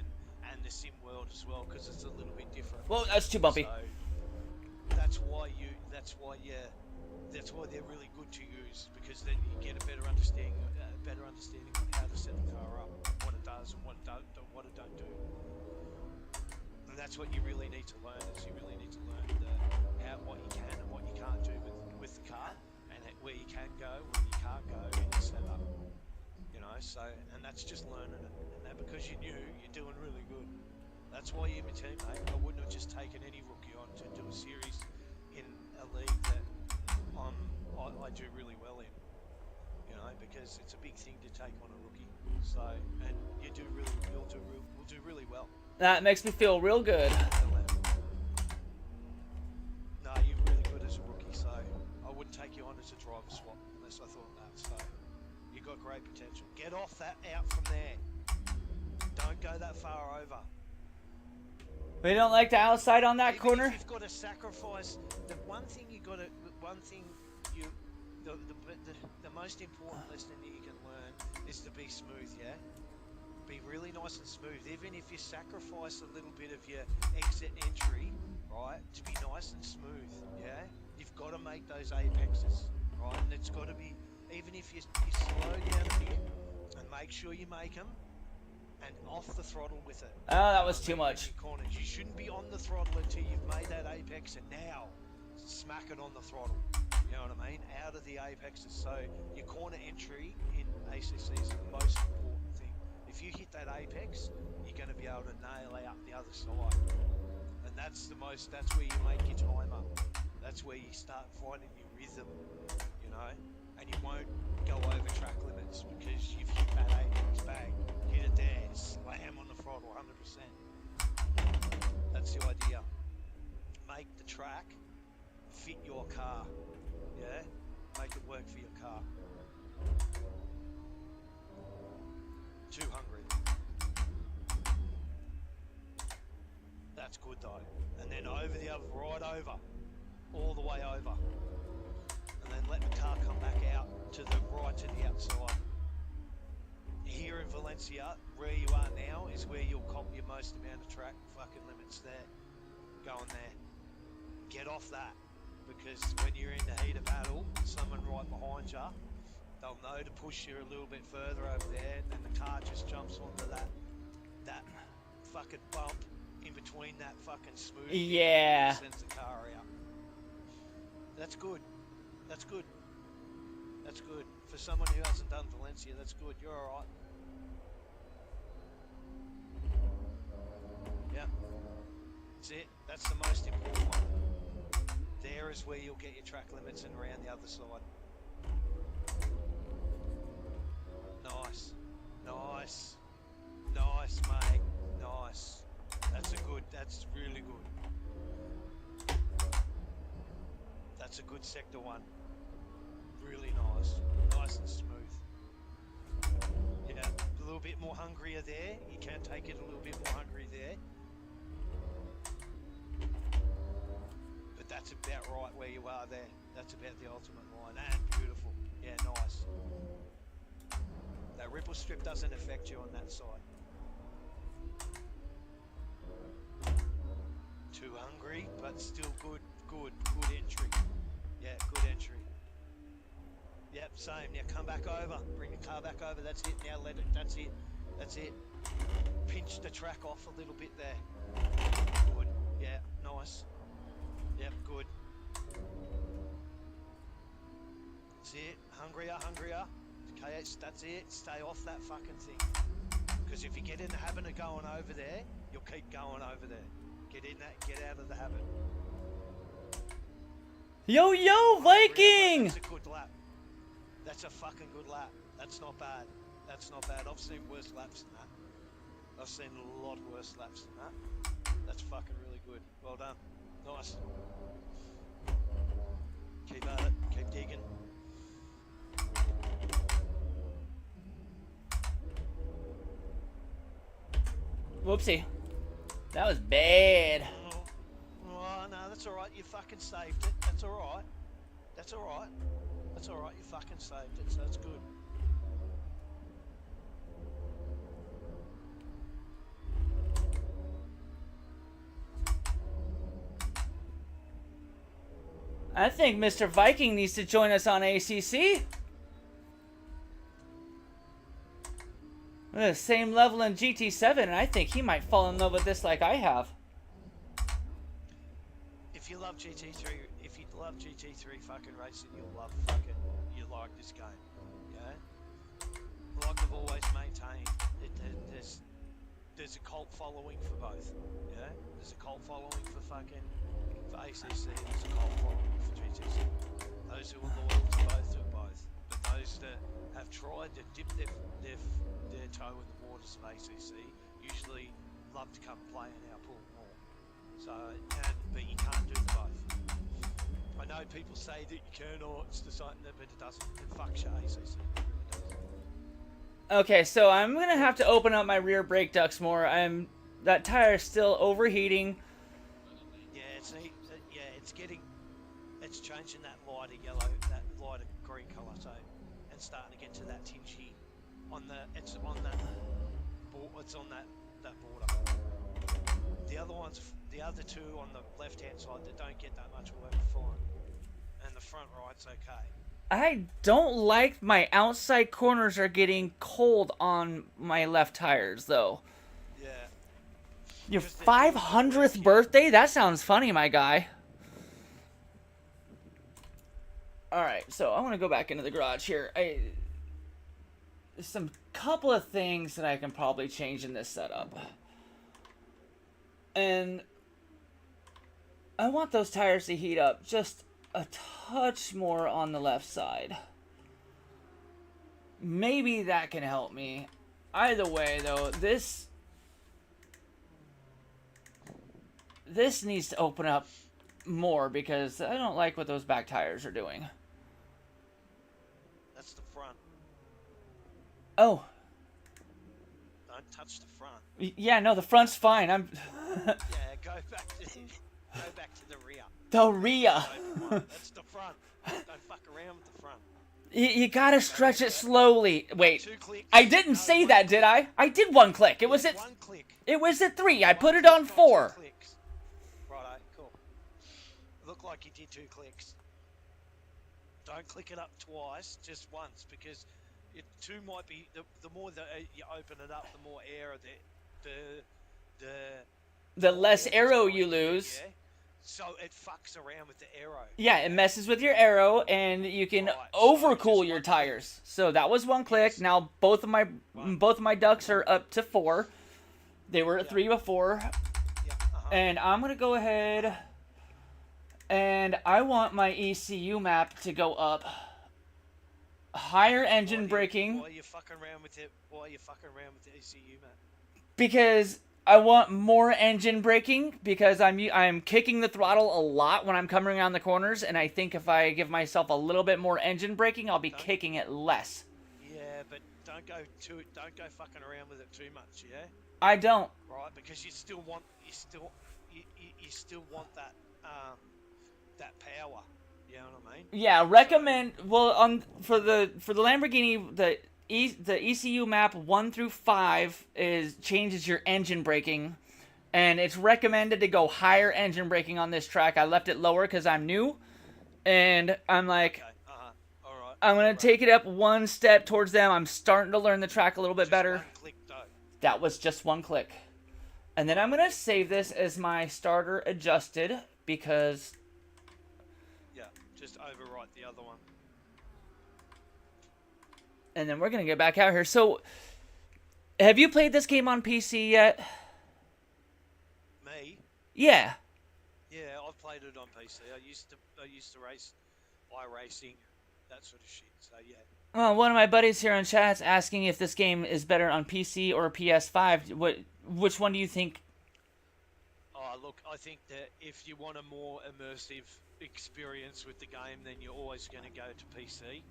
and the sim world as well, because it's a little bit different. Well, that's too bumpy. So that's why they're really good to use, because then you get a better understanding on how to set the car up, what it does and what it don't do. And that's what you really need to learn. Is you really need to learn what you can and what you can't do with the car, and where you can go, where you can't go in your setup. You know, so, and that's just learning it. And that, because you're new, you're doing really good. That's why you're my teammate. I wouldn't have just taken any rookie on to do a series in a league that I do really well in. You know, because it's a big thing to take on a rookie. So, and we'll do really well. That makes me feel real good. No, you're really good as a rookie, so I wouldn't take you on as a driver swap unless I thought that. So you got great potential. Get off that out from there. Don't go that far over. We don't like the outside on that Even corner. if you've got to sacrifice the most important lesson that you can learn is to be smooth, yeah? Be really nice and smooth. Even if you sacrifice a little bit of your exit entry, right, to be nice and smooth, yeah? You've got to make those apexes, right? And it's got to be, even if you slow down a bit and make sure you make them, and off the throttle with it. Oh, that was too much. Corners. You shouldn't be on the throttle until you've made that apex, and now smack it on the throttle. You know what I mean? Out of the apexes. So your corner entry in ACC is the most important thing. If you hit that apex, you're going to be able to nail out the other side. And that's where you make your time up. That's where you start finding your rhythm, you know? And you won't go over track limits because you've hit that apex, bang, hit it there, slam on the throttle 100%. That's the idea. Make the track fit your car, yeah? Make it work for your car. Too hungry. That's good though. And then over the other, right over, all the way over. And then let the car come back out to the right, to the outside. Here in Valencia, where you are now, is where you'll cop your most amount of track fucking limits there. Go on there. Get off that. Because when you're in the heat of battle, someone right behind you, they'll know to push you a little bit further over there, and the car just jumps onto that fucking bump in between that fucking smooth. Yeah. And sends the car out. That's good. That's good. That's good. For someone who hasn't done Valencia, that's good. You're alright. Yeah. That's it. That's the most important one. There is where you'll get your track limits and around the other side. Nice. Nice. Nice, mate. Nice. That's really good. That's a good sector one. Really nice. Nice and smooth. Yeah, a little bit more hungrier there. You can take it a little bit more hungry there. But that's about right where you are there. That's about the ultimate line. And beautiful. Yeah, nice. That ripple strip doesn't affect you on that side. Too hungry, but still good. good entry. Yeah, good entry. Yep, same. Now come back over. Bring the car back over. That's it. Now let it. That's it. That's it. Pinch the track off a little bit there. Good. Yeah, nice. Yep, good. That's it. Hungrier. Okay, that's it. Stay off that fucking thing. Because if you get in the habit of going over there, you'll keep going over there. Get out of the habit. Yo, Viking! That's a good lap. That's a fucking good lap. That's not bad. I've seen worse laps than that. I've seen a lot worse laps than that. That's fucking really good. Well done. Nice. Keep at it. Keep digging. Whoopsie. That was bad. Oh, no, that's alright. You fucking saved it. That's alright. You fucking saved it, so that's good. I think Mr. Viking needs to join us on ACC. We're the same level in GT7, and I think he might fall in love with this like I have. If you love GT3 fucking racing, you'll like this game. Yeah? Like I've always maintained, there's a cult following for both. Yeah? There's a cult following for ACC, and there's a cult following for GTC. Those who are loyal to both do both. But those that have tried to dip their toe in the waters of ACC usually love to come play in our pool more. So, but you can't do the both. I know people say that you can, or it's the something that, but it doesn't. It fucks your ACC. It really does. Okay, so I'm gonna have to open up my rear brake ducts more. That tire's still overheating. It's changing that lighter yellow, that lighter green colour, so, and starting to get to that tingy it's on that border. The other two on the left hand side that don't get that much work are fine, and the front right's okay. I don't like my outside corners are getting cold on my left tires though. Yeah. Your 500th birthday? That sounds funny, my guy. Alright, so I want to go back into the garage here. There's some couple of things that I can probably change in this setup. And I want those tires to heat up just a touch more on the left side. Maybe that can help me. Either way, though, this needs to open up more because I don't like what those back tires are doing. That's the front. Oh. Don't touch the front. Yeah, no, the front's fine. Yeah, go back to the rear. The rear. That's the front. Don't fuck around with the front. You gotta stretch it slowly. Wait, 2 clicks. I didn't say that, did I? I did 1 click. It was at 1 click. It was at 3. I put it on 4. 2 clicks. Righto, cool. Looked like you did 2 clicks. Don't click it up twice, just once, because 2 might be the more that you open it up, the more air The less arrow you lose. Yeah? So it fucks around with the arrow. Yeah, it messes with your arrow, and you can overcool your tires. So that was 1 click. Yes. Now both of my ducks are up to 4. They were at 3 before, and I'm gonna go ahead and I want my ECU map to go up. Higher engine braking. Why are you fucking around with it? Why are you fucking around with the ECU map? Because I want more engine braking, because I'm kicking the throttle a lot when I'm coming around the corners, and I think if I give myself a little bit more engine braking, I'll be kicking it less. Yeah, but don't go fucking around with it too much, yeah? I don't. Right, because you still want that that power. You know what I mean? Yeah, recommend for the Lamborghini the ECU map 1 through 5 changes your engine braking. and it's recommended to go higher engine braking on this track. I left it lower because I'm new, and I'm like, Okay. All right. I'm gonna Right. take it up one step towards them. I'm starting to learn the track a little bit Just better. one click though. That was just one click. And then I'm gonna save this as my starter adjusted because Yeah. Just overwrite the other one. and then we're gonna get back out here. So have you played this game on PC yet? Me? Yeah. Yeah, I've played it on PC. I used to race iRacing, that sort of shit. So yeah. Well, one of my buddies here on chat's asking if this game is better on PC or PS5. Which one do you think? Oh, look, I think that if you want a more immersive experience with the game, then you're always going to go to PC,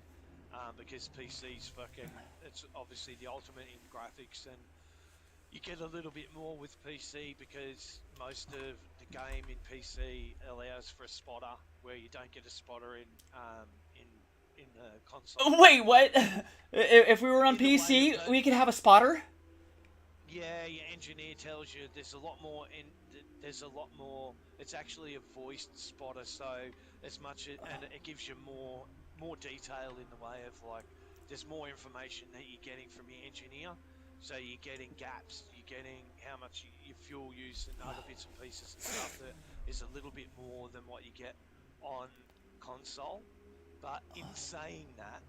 because PC's fucking, it's obviously the ultimate in graphics, and you get a little bit more with PC because most of the game in PC allows for a spotter, where you don't get a spotter in the console. Wait, what? If we were on In a way, PC, but- we could have a spotter? Yeah, your engineer tells you there's a lot more it's actually a voiced spotter, so and it gives you more detail in the way of, like, there's more information that you're getting from your engineer, so you're getting gaps, you're getting how much your fuel use and other bits and pieces and stuff that is a little bit more than what you get on console. But in saying that,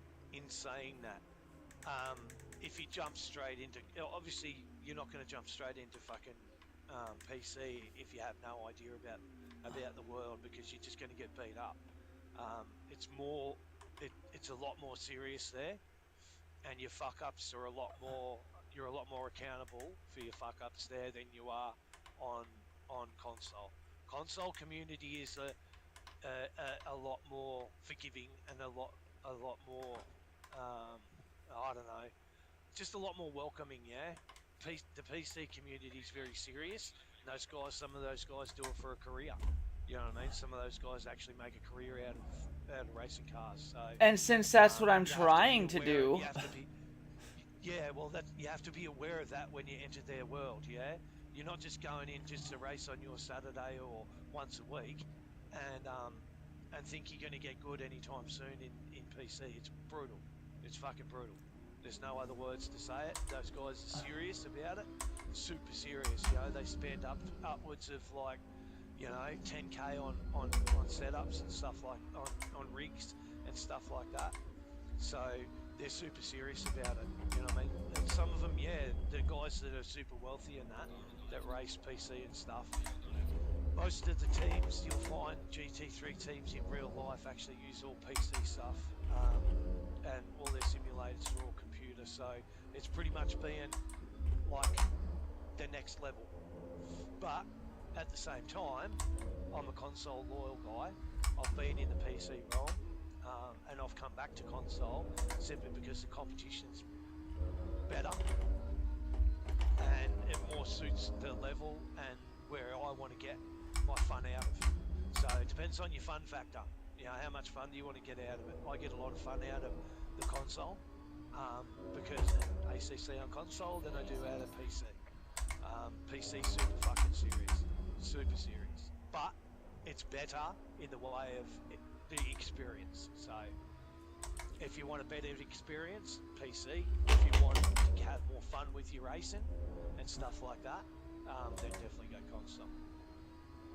if you jump straight into, obviously you're not going to jump straight into fucking PC if you have no idea about the world, because you're just going to get beat up. It's a lot more serious there, and your fuck ups are you're a lot more accountable for your fuck ups there than you are on console. Console community is a lot more forgiving and a lot more I don't know, just a lot more welcoming. Yeah, the PC community is very serious. And some of those guys do it for a career. You know what I mean? Some of those guys actually make a career out of racing cars. So, And since that's what I'm you have to be trying to aware- do. you have to be, yeah, well, you have to be aware of that when you enter their world. Yeah, you're not just going in just to race on your Saturday or once a week, and think you're going to get good anytime soon in PC. It's brutal. It's fucking brutal. There's no other words to say it. Those guys are serious about it. Super serious. You know, they spend upwards of, like, 10K on setups and stuff, like on rigs and stuff like that. So they're super serious about it. You know what I mean? And some of them, yeah, the guys that are super wealthy and that race PC and stuff. Most of the teams you'll find, GT3 teams in real life, actually use all PC stuff, and all their simulators are all computer. So it's pretty much being like the next level. But at the same time, I'm a console loyal guy. I've been in the PC realm, and I've come back to console simply because the competition's better and it more suits the level and where I want to get my fun out of. So it depends on your fun factor. How much fun do you want to get out of it? I get a lot of fun out of the console, because ACC on console than I do out of PC. PC super fucking serious, super serious. But it's better in the way of the experience. So if you want a better experience, PC. If you want to have more fun with your racing and stuff like that, then definitely go console.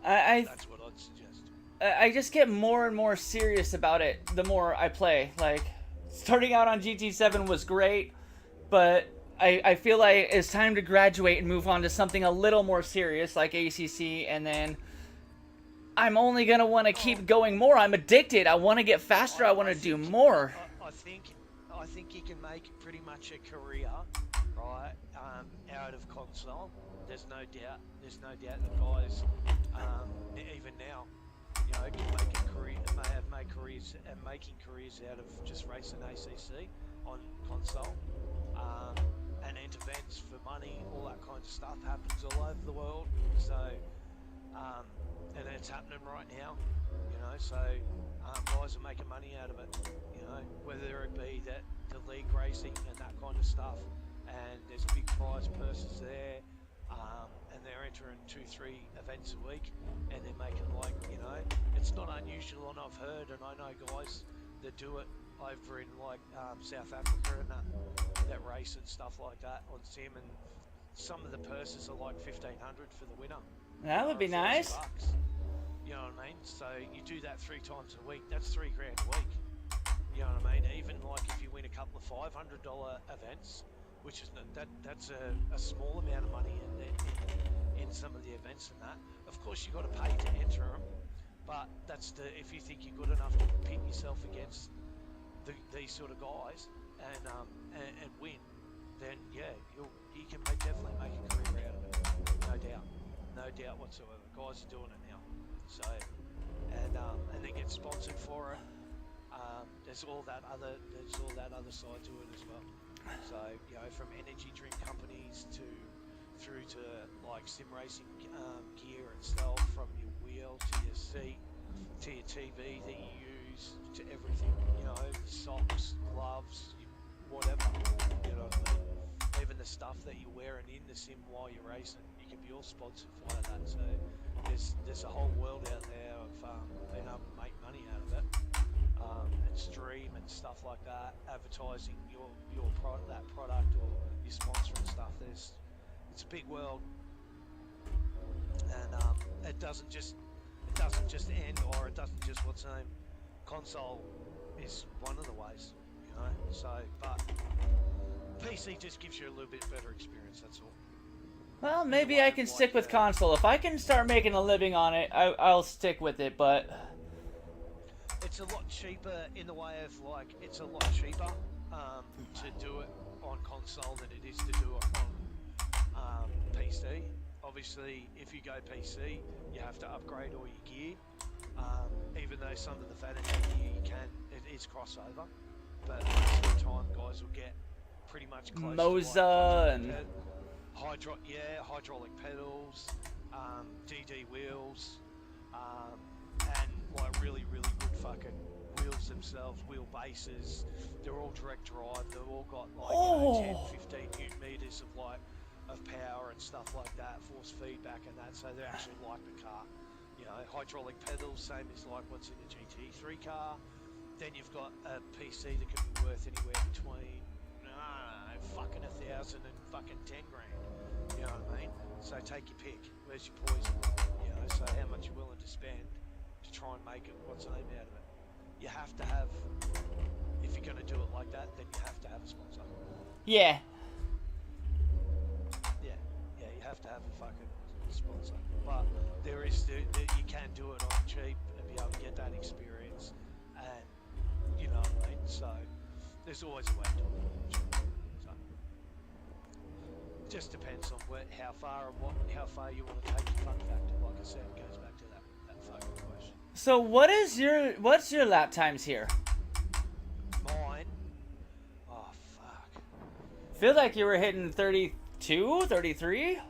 That's what I'd suggest. I just get more and more serious about it the more I play. Like, starting out on GT7 was great, but I feel like it's time to graduate and move on to something a little more serious, like ACC, and then I'm only going to want to keep going more. I'm addicted. I want to get faster. I want to do more. I think you can make pretty much a career, right, out of console. There's no doubt that guys, even now, can make a career, may have made careers and making careers out of just racing ACC on console, and enter events for money. All that kind of stuff happens all over the world. So, and it's happening right now. So guys are making money out of it. Whether it be that the league racing and that kind of stuff, and there's big prize purses there. and they're entering 2-3 events a week, and they're making like, you know, it's not unusual, and I've heard, and I know guys that do it over in like South Africa and that race and stuff like that on sim, and some of the purses are like 1,500 for the winner. That would be nice. $1,000. You know what I mean? So you do that 3 times a week, that's $3 grand a week. You know what I mean? Even like if you win a couple of $500 events, which is that's a small amount of money in some of the events and that. Of course, you got to pay to enter them, but that's if you think you're good enough to pit yourself against these sort of guys and win, then yeah, you can definitely make a career out of it, no doubt whatsoever. Guys are doing it now, so and they get sponsored for it. There's all that other side to it as well. So you know, from energy drink companies through to like sim racing gear itself, from your wheel to your seat to your TV that you use to everything. You know, socks, gloves, whatever. You know what I mean? Even the stuff that you're wearing in the sim while you're racing, you can be all sponsored via that. So there's a whole world out there of being able to make money out of it. And stream and stuff like that, advertising your that product or your sponsor and stuff. It's a big world, and it doesn't just end, or it doesn't just what's name. Console is one of the ways, you know. So, but PC just gives you a little bit better experience. That's all. Well, maybe I can stick with console. If I can start making a living on it, I'll stick with it, but it's a lot cheaper in the way of like, it's a lot cheaper to do it on console than it is to do it on PC. Obviously, if you go PC, you have to upgrade all your gear. Even though some of the vanity gear it is crossover, but most of the time guys will get pretty much close Moza to and hydraulic pedals, DD wheels, and like really good fucking wheels themselves, wheel bases. They're all direct drive. They've all got like 10-15 newton meters of power and stuff like that, force feedback and that. So they're actually like the car. You know, hydraulic pedals, same as like what's in the GT3 car. Then you've got a PC that can be worth anywhere between fucking 1,000 and fucking 10 grand. You know what I mean? So take your pick. Where's your poison? You know, so how much you're willing to spend to try and make it what's the name out of it. You have to have, if you're going to do it like that, then you have to have a sponsor. yeah. Yeah, you have to have a fucking sponsor. But you can do it on cheap and be able to get that experience, and you know what I mean. So there's always a way to do it. So it just depends on how far you want to take the fun factor. Like I said, it goes back to that fucking question. So what's your lap times here? Mine? Oh fuck. Feel like you were hitting 32, 33?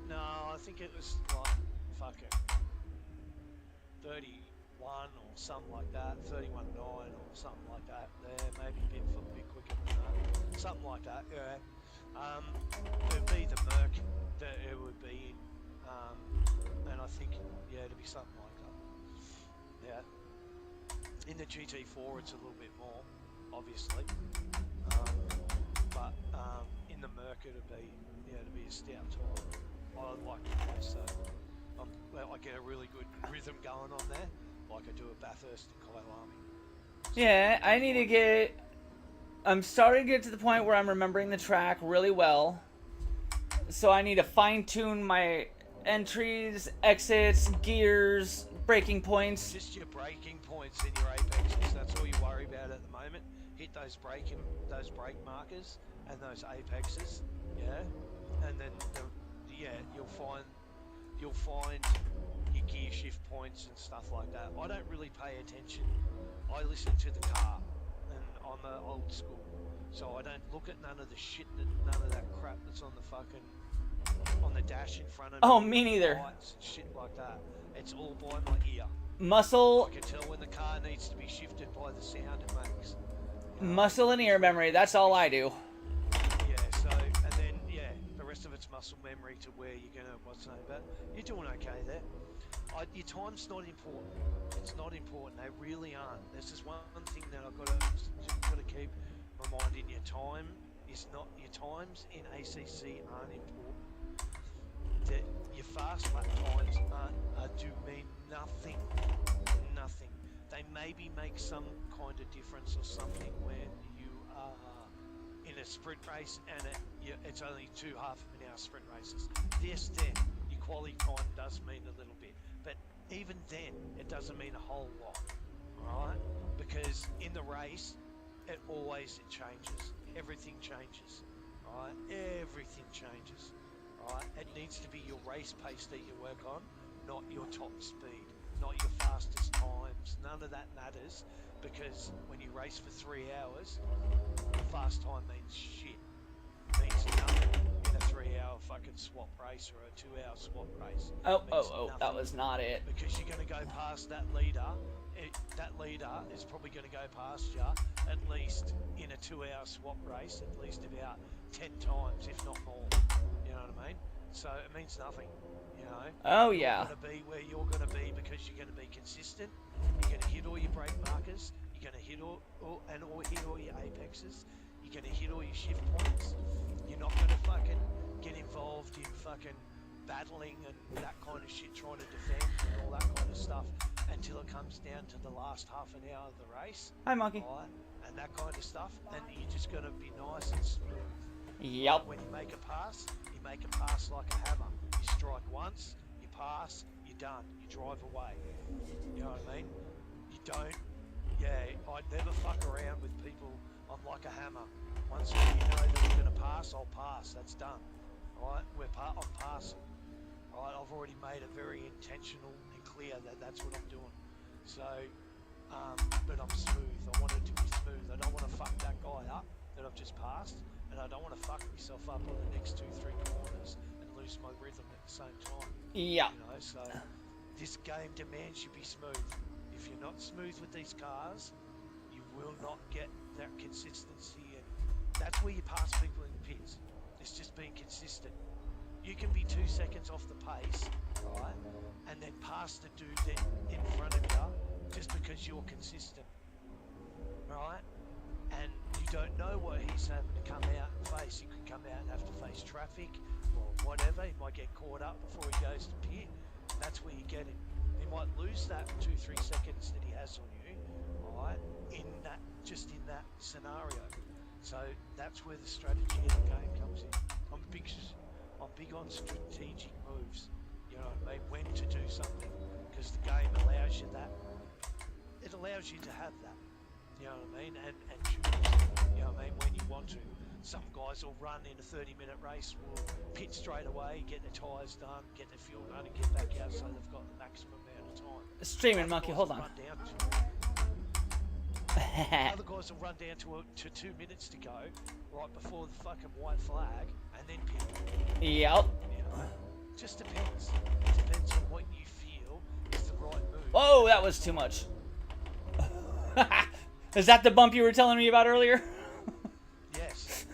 I think it was like fucking 31 or something like that, 31.9 or something like that. There, maybe a bit quicker than that, something like that. Yeah. It'd be the Merc that it would be in, and I think it'd be something like that. Yeah. In the GT4, it's a little bit more, obviously, but in the Merc it'd be a stout time. I like to play, so I get a really good rhythm going on there, like I do at Bathurst and Kyalami. Yeah, I'm starting to get to the point where I'm remembering the track really well. So I need to fine tune my entries, exits, gears, braking points. Just your braking points in your apexes. That's all you worry about at the moment. Hit those brake markers and those apexes, and then you'll find your gear shift points and stuff like that. I don't really pay attention. I listen to the car, and I'm old school, so I don't look at none of the shit, none of that crap that's on the dash in front of me. Oh, me neither. Lights and shit like that. It's all by my ear. Muscle. I can tell when the car needs to be shifted by the sound it makes. Muscle and ear memory. That's all I do. Yeah. So, and muscle memory to where you're gonna what's name, but you're doing okay there. Your time's not important. It's not important. They really aren't. There's just one thing that I've got to keep reminding you. Time is not your times in ACC aren't important. That your fast lap times do mean nothing. Nothing. They maybe make some kind of difference or something when you are in a sprint race and it's only 2 half-an-hour sprint races. Yes, then your quality time does mean a little bit, but even then it doesn't mean a whole lot, right? Because in the race, it changes. Everything changes, right? Everything changes, right? It needs to be your race pace that you work on, not your top speed, not your fastest times. None of that matters, because when you race for 3 hours, fast time means shit. Means nothing in a 3-hour fucking swap race or a 2-hour swap race. Oh, that was not it. Because you're going to go past that leader. That leader is probably going to go past you at least in a 2-hour swap race, at least about 10 times, if not more. You know what I mean? So it means nothing. You know? Oh, yeah. You're going to be where you're going to be because you're going to be consistent. You're going to hit all your brake markers. You're going to hit all your apexes. You're going to hit all your shift points. You're not going to fucking get involved in fucking battling and that kind of shit, trying to defend and all that kind of stuff until it comes down to the last half an hour of the race. Hi, monkey. Right? And that kind of stuff. And you're just going to be nice and smooth. Yep. When you make a pass like a hammer. You strike once, you pass, you're done. You drive away. You know what I mean? You don't. Yeah, I'd never fuck around with people. I'm like a hammer. Once you know that we're going to pass, I'll pass. That's done. Right? I'm passing. Right? I've already made it very intentional and clear that that's what I'm doing. So, but I'm smooth. I want it to be smooth. I don't want to fuck that guy up that I've just passed, and I don't want to fuck myself up on the next 2-3 corners and lose my rhythm at the same time. Yeah. You know, so this game demands you be smooth. If you're not smooth with these cars, you will not get that consistency, and that's where you pass people in the pits. It's just being consistent. You can be 2 seconds off the pace, right, and then pass the dude that in front of you just because you're consistent, right? And you don't know what he's having to come out and face. He could come out and have to face traffic or whatever. He might get caught up before he goes to pit. That's where you get him. He might lose that 2-3 seconds that he has on you, right? In that scenario. So that's where the strategy of the game comes in. I'm big on strategic moves. You know what I mean? When to do something, because the game allows you that. It allows you to have that. You know what I mean? And choose. You know what I mean? When you want to. Some guys will run in a 30-minute race, will pit straight away, get their tyres done, get their fuel done, and get back out so they've got the maximum amount of time. Streaming monkey, hold on. Other guys will run down to 2 minutes to go, right before the fucking white flag, and then pit. Yep. You know? Just depends. It depends on what you feel is the right move. Whoa, that was too much. Is that the bump you were telling me about earlier? Yes.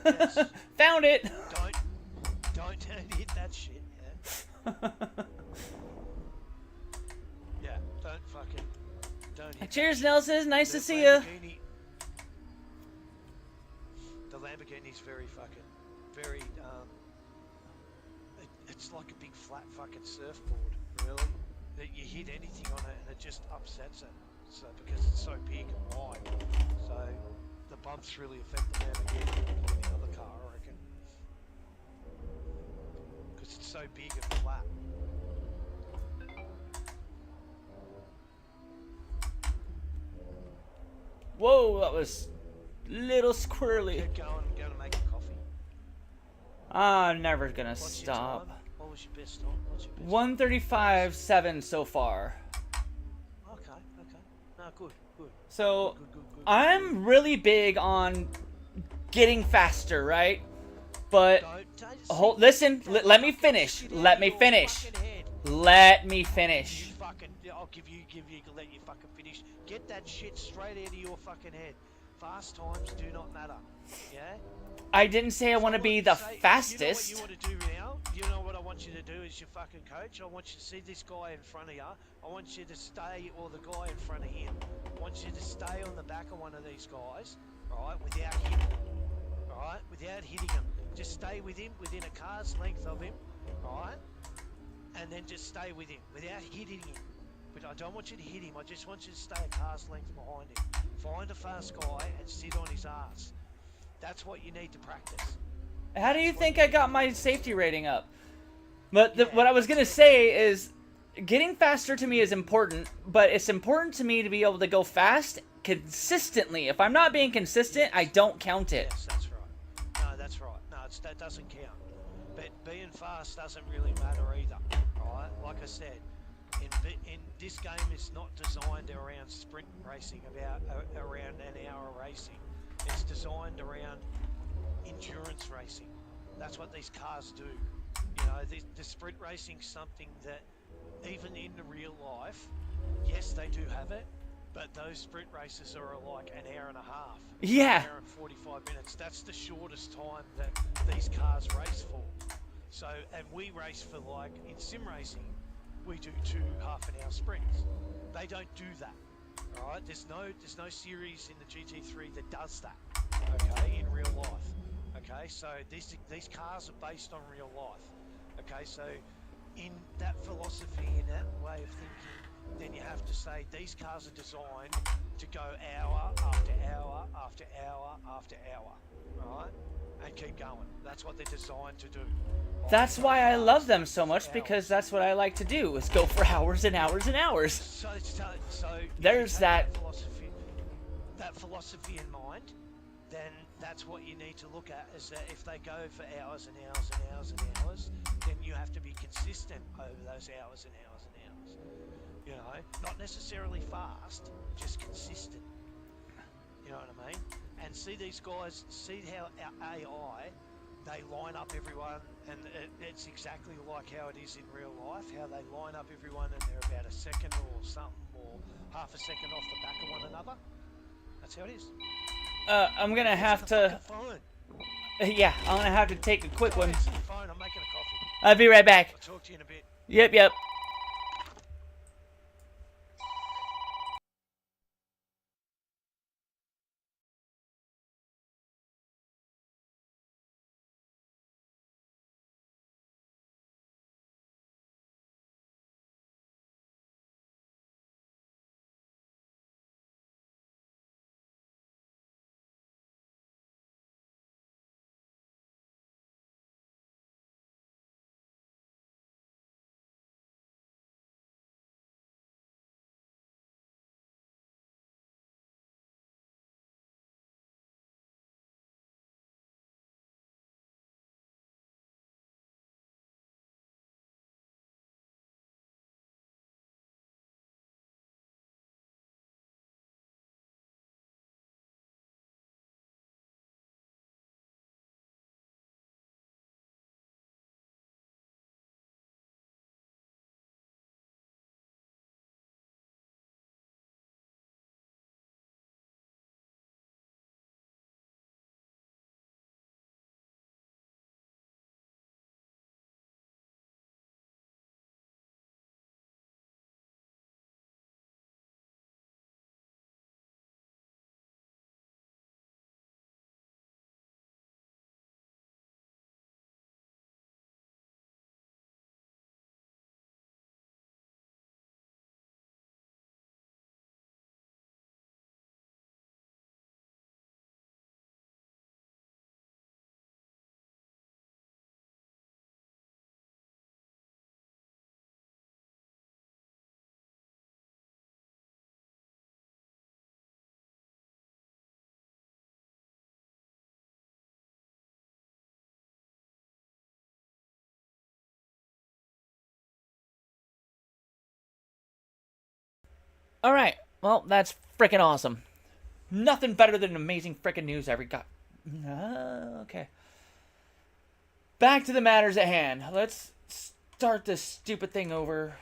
Found it. Don't hit that shit. Yeah. Yeah. Don't hit. Cheers, Nelson. Nice to see you. you. The Lamborghini's very very. It's like a big flat fucking surfboard, really. That you hit anything on it and it just upsets it. So because it's so big and wide, so the bumps really affect the Lamborghini more than the other car, I reckon. Because it's so big and flat. Whoa, that was little squirrely. Keep going. I'm going to make a coffee. I'm never gonna What's stop. Your time? What was your best time? What's your best 1:35.7 so far. Okay. No, good. So Good. I'm really big on getting faster, right? But listen, let me finish. Let me finish. Let me finish. I'll give you, let you fucking finish. Get that shit straight out of your fucking head. fast times do not matter. Yeah. I didn't say I want to be the fastest. You know what you want to do now? You know what I want you to do as your fucking coach? I want you to see this guy in front of you. I want you to stay, or the guy in front of him. I want you to stay on the back of one of these guys, right, without hitting him. Right, without hitting him. Just stay with him, within a car's length of him, right? And then just stay with him, without hitting him. But I don't want you to hit him, I just want you to stay a car's length behind him. Find a fast guy and sit on his ass. That's what you need to practice. How do you think I got my safety rating up? But what I was going to say is getting faster to me is important, but it's important to me to be able to go fast consistently. If I'm not being consistent, I don't count it. Yes, that's right. No, that's right. No, that doesn't count. But being fast doesn't really matter either, right? Like I said, in this game is not designed around sprint racing, around an hour racing. It's designed around endurance racing. That's what these cars do. You know, the sprint racing's something that even in the real life, yes, they do have it, but those sprint races are like an hour and a half. Yeah. An hour and 45 minutes. That's the shortest time that these cars race for. So, and we race for, like, in sim racing, we do 2 half-an-hour sprints. They don't do that. Right? There's no series in the GT3 that does that. Okay, in real life. Okay, so these cars are based on real life. Okay, so in that philosophy, in that way of thinking, then you have to say these cars are designed to go hour after hour after hour after hour, right? And keep going. That's what they're designed to do. That's why I love them so much, because that's what I like to do, is go for hours and hours and hours. So there's that philosophy in mind, then that's what you need to look at, is that if they go for hours and hours and hours and hours, then you have to be consistent over those hours and hours and hours. You know, not necessarily fast, just consistent. You know what I mean? And see these guys, see how our AI, they line up everyone, and it's exactly like how it is in real life, how they line up everyone and they're about a second or something, or half a second off the back of one another. That's how it is. I'm gonna have to... Yeah, I'm gonna have to take a quick one. Phone. I'm making a coffee. I'll be right back. I'll talk to you in a bit. Yep. Alright, well, that's freaking awesome. Nothing better than amazing freaking news I ever got. Okay. Back to the matters at hand. Let's start this stupid thing over.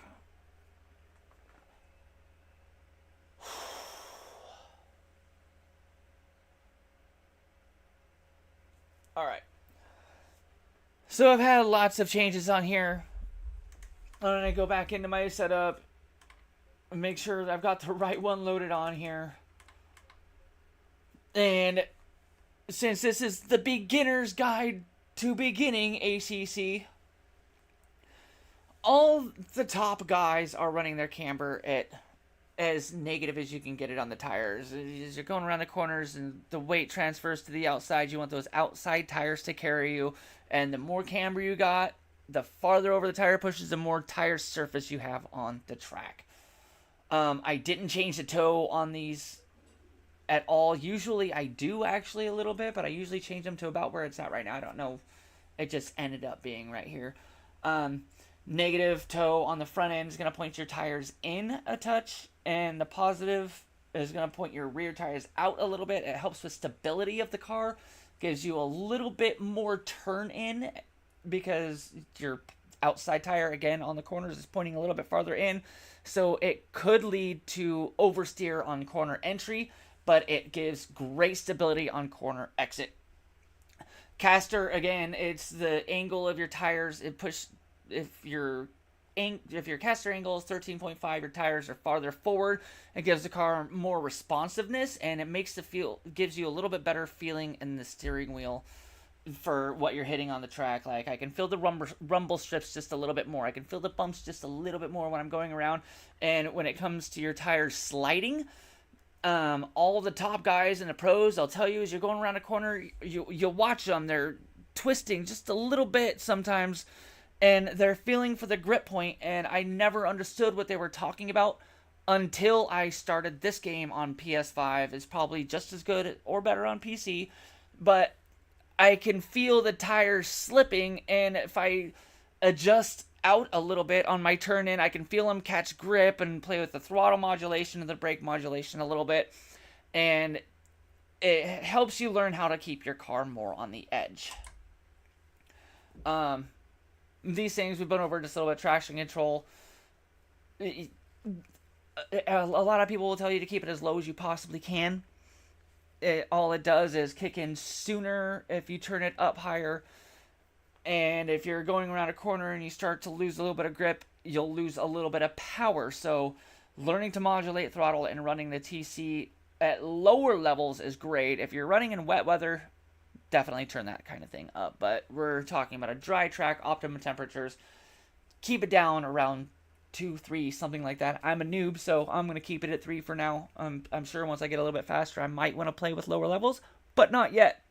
All right. So I've had lots of changes on here. I'm going to go back into my setup and make sure I've got the right one loaded on here. And since this is the beginner's guide to beginning ACC, all the top guys are running their camber at as negative as you can get it on the tires. As you're going around the corners and the weight transfers to the outside, you want those outside tires to carry you. And the more camber you got, the farther over the tire pushes, the more tire surface you have on the track. I didn't change the toe on these at all. Usually I do actually a little bit, but I usually change them to about where it's at right now. I don't know. It just ended up being right here. Negative toe on the front end is going to point your tires in a touch, and the positive is going to point your rear tires out a little bit. It helps with stability of the car, gives you a little bit more turn in because your outside tire again on the corners is pointing a little bit farther in, so it could lead to oversteer on corner entry, but it gives great stability on corner exit. Caster, again, it's the angle of your tires. If your caster angle is 13.5, your tires are farther forward. It gives the car more responsiveness, and it gives you a little bit better feeling in the steering wheel for what you're hitting on the track. Like, I can feel the rumble strips just a little bit more. I can feel the bumps just a little bit more when I'm going around. And when it comes to your tires sliding, all the top guys and the pros, they'll tell you as you're going around a corner, you'll watch them. They're twisting just a little bit sometimes, and they're feeling for the grip point, and I never understood what they were talking about until I started this game on PS5. It's probably just as good or better on PC, but I can feel the tires slipping, and if I adjust out a little bit on my turn in, I can feel them catch grip and play with the throttle modulation and the brake modulation a little bit, and it helps you learn how to keep your car more on the edge. These things, we've been over just a little bit. Traction control. A lot of people will tell you to keep it as low as you possibly can. All it does is kick in sooner if you turn it up higher. And if you're going around a corner and you start to lose a little bit of grip, you'll lose a little bit of power. So learning to modulate throttle and running the TC at lower levels is great. If you're running in wet weather, definitely turn that kind of thing up. But we're talking about a dry track, optimum temperatures. Keep it down around 2, 3, something like that. I'm a noob, so I'm going to keep it at 3 for now. I'm sure once I get a little bit faster, I might want to play with lower levels, but not yet.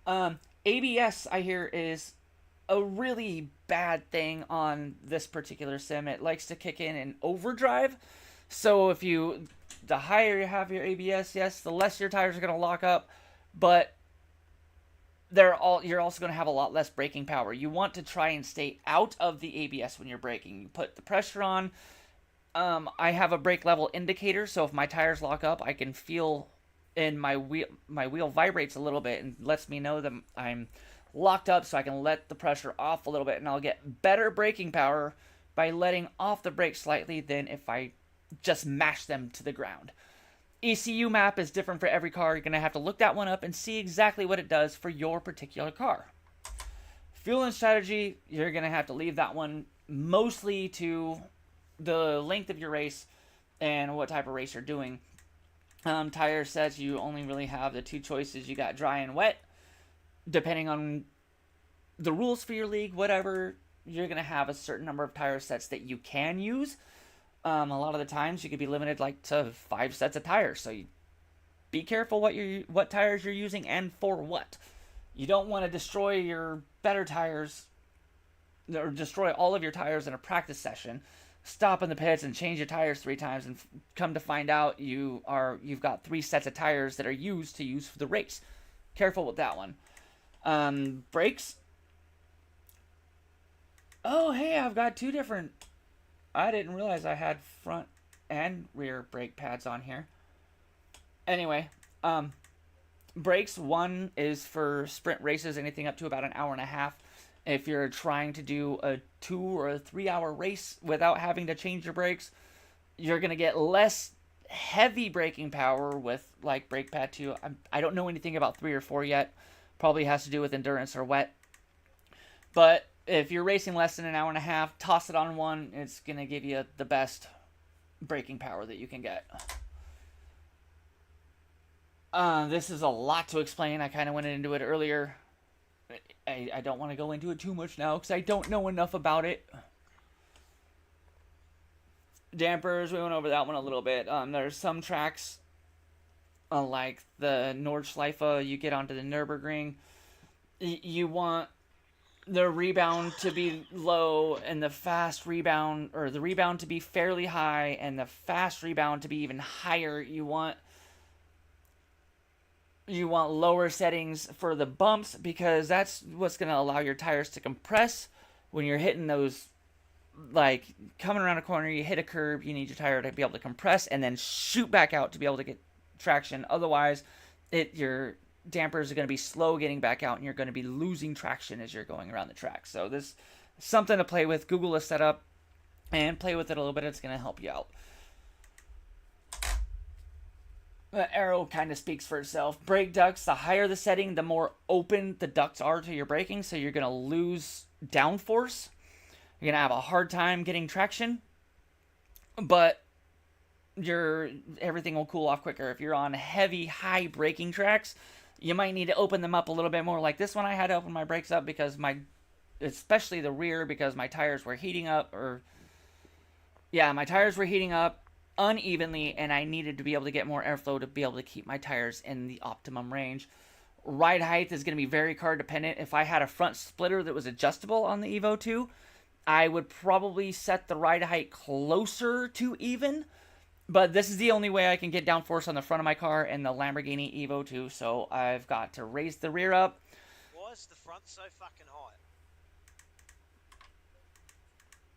ABS, I hear, is a really bad thing on this particular sim. It likes to kick in overdrive. So the higher you have your ABS, yes, the less your tires are going to lock up, but you're also going to have a lot less braking power. You want to try and stay out of the ABS when you're braking. You put the pressure on. I have a brake level indicator, so if my tires lock up, I can feel and my wheel vibrates a little bit and lets me know that I'm locked up, so I can let the pressure off a little bit, and I'll get better braking power by letting off the brakes slightly than if I just mash them to the ground. ECU map is different for every car. You're going to have to look that one up and see exactly what it does for your particular car. Fueling strategy, you're going to have to leave that one mostly to the length of your race and what type of race you're doing. Tire sets, you only really have the two choices. You got dry and wet. Depending on the rules for your league, whatever, you're going to have a certain number of tire sets that you can use. A lot of the times you could be limited to 5 sets of tires. So be careful what tires you're using and for what. You don't want to destroy your better tires or destroy all of your tires in a practice session. Stop in the pits and change your tires 3 times and come to find out you've got 3 sets of tires that are used for the race. Careful with that one. Brakes. Oh, hey, I've got 2 different. I didn't realize I had front and rear brake pads on here. Anyway, brakes, one is for sprint races, anything up to about an hour and a half. If you're trying to do a 2 or a 3 hour race without having to change your brakes, you're going to get less heavy braking power with like brake pad 2. I don't know anything about 3 or 4 yet, Probably has to do with endurance or wet. But if you're racing less than an hour and a half, toss it on one. It's going to give you the best braking power that you can get. This is a lot to explain. I kind of went into it earlier. I don't want to go into it too much now because I don't know enough about it. Dampers, we went over that one a little bit. There's some tracks, like the Nordschleife, you get onto the Nürburgring. You want the rebound to be low and the fast rebound, or the rebound to be fairly high and the fast rebound to be even higher. You want lower settings for the bumps because that's what's going to allow your tires to compress when you're hitting those, like coming around a corner, you hit a curb, you need your tire to be able to compress and then shoot back out to be able to get traction. Otherwise, your dampers are going to be slow getting back out and you're going to be losing traction as you're going around the track. So this is something to play with. Google a setup and play with it a little bit. It's going to help you out. The arrow kind of speaks for itself. Brake ducts, the higher the setting, the more open the ducts are to your braking, so you're going to lose downforce. You're going to have a hard time getting traction, but everything will cool off quicker. If you're on heavy, high braking tracks, you might need to open them up a little bit more. Like this one, I had to open my brakes up because especially the rear, because my tires were heating up, my tires were heating up unevenly, and I needed to be able to get more airflow to be able to keep my tires in the optimum range. Ride height is going to be very car dependent. If I had a front splitter that was adjustable on the Evo 2, I would probably set the ride height closer to even, but this is the only way I can get downforce on the front of my car in the Lamborghini Evo 2, so I've got to raise the rear up. Why is the front so fucking high?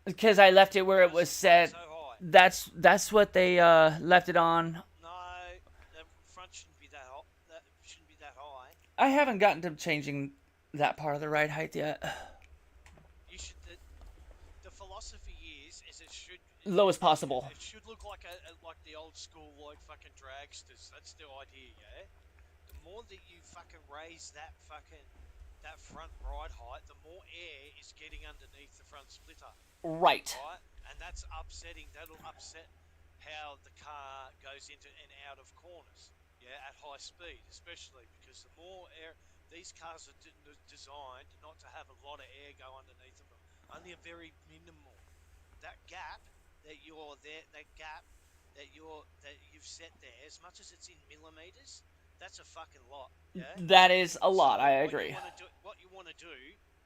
Because I left it where it was set. So high. That's what they left it on. No, the front shouldn't be that high. That shouldn't be that high. I haven't gotten to changing that part of the ride height yet. You should. The philosophy is it should Low as possible. It should look like like the old school like fucking dragsters. That's the idea, yeah. The more that you fucking raise that front ride height, the more air is getting underneath the front splitter. Right. Right? And that's upsetting. That'll upset how the car goes into and out of corners, yeah, at high speed, especially because the more air, these cars are designed not to have a lot of air go underneath them, only a very minimal. That gap that you've set there, as much as it's in millimeters, that's a fucking lot. Yeah? That is a lot. I agree. What you want to do,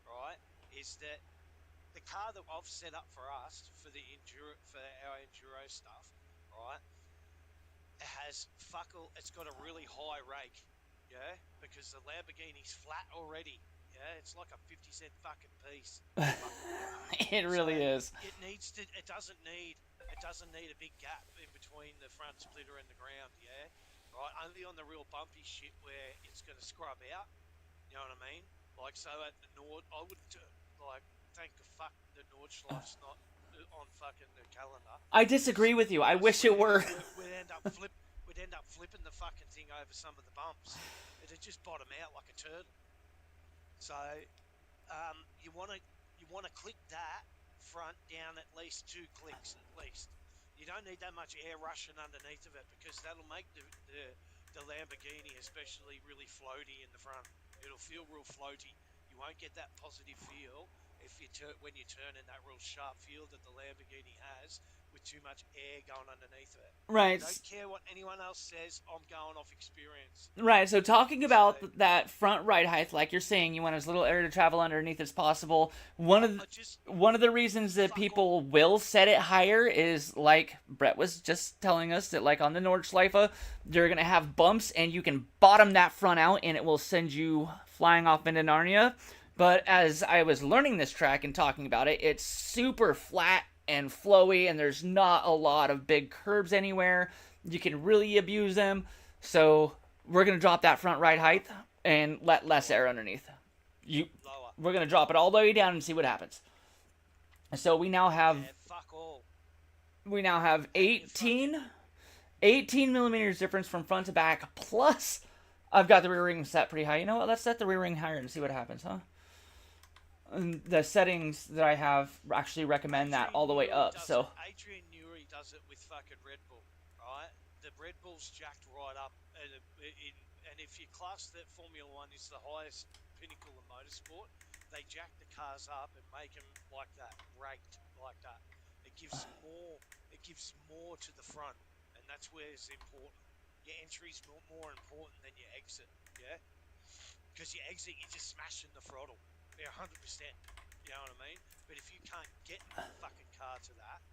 right, is that the car that I've set up for us for our enduro stuff, right? It's got a really high rake, yeah, because the Lamborghini's flat already, yeah. It's like a 50-cent fucking piece. It really is. It doesn't need a big gap in between the front splitter and the ground, yeah. Right, only on the real bumpy shit where it's going to scrub out. You know what I mean? Like so at the Nord, I wouldn't thank the fuck the Nordschleif's not on fucking the calendar. I disagree with you. I wish it were. We'd end up flipping the fucking thing over some of the bumps. It'd just bottom out like a turtle. So, you want to click that front down at least 2 clicks at least. You don't need that much air rushing underneath of it because that'll make the Lamborghini especially really floaty in the front. It'll feel real floaty. You won't get that positive feel when you turn in that real sharp feel that the Lamborghini has with too much air going underneath it. Right. I don't care what anyone else says. I'm going off experience. Right. So talking about that front ride height, like you're saying, you want as little air to travel underneath as possible. One of the reasons that people will set it higher is, like Brett was just telling us, that like on the Nordschleife, they're gonna have bumps, and you can bottom that front out, and it will send you flying off into Narnia. But as I was learning this track and talking about it, it's super flat and flowy, and there's not a lot of big curbs anywhere. You can really abuse them. So we're going to drop that front ride height and let less air underneath. We're going to drop it all the way down and see what happens. So we now have... Yeah, fuck all. We now have 18 millimeters difference from front to back, plus I've got the rear ring set pretty high. You know what? Let's set the rear ring higher and see what happens, huh? And the settings that I have actually recommend that all the way up. So Adrian Newey does it with fucking Red Bull, right? The Red Bull's jacked right up, and if you class that Formula One is the highest pinnacle of motorsport, they jack the cars up and make them like that, raked like that. It gives more. It gives more to the front, and that's where it's important. Your entry's more important than your exit, yeah? Because your exit, you're just smashing the throttle. Yeah, 100%. You know what I mean? But if you can't get the fucking car to that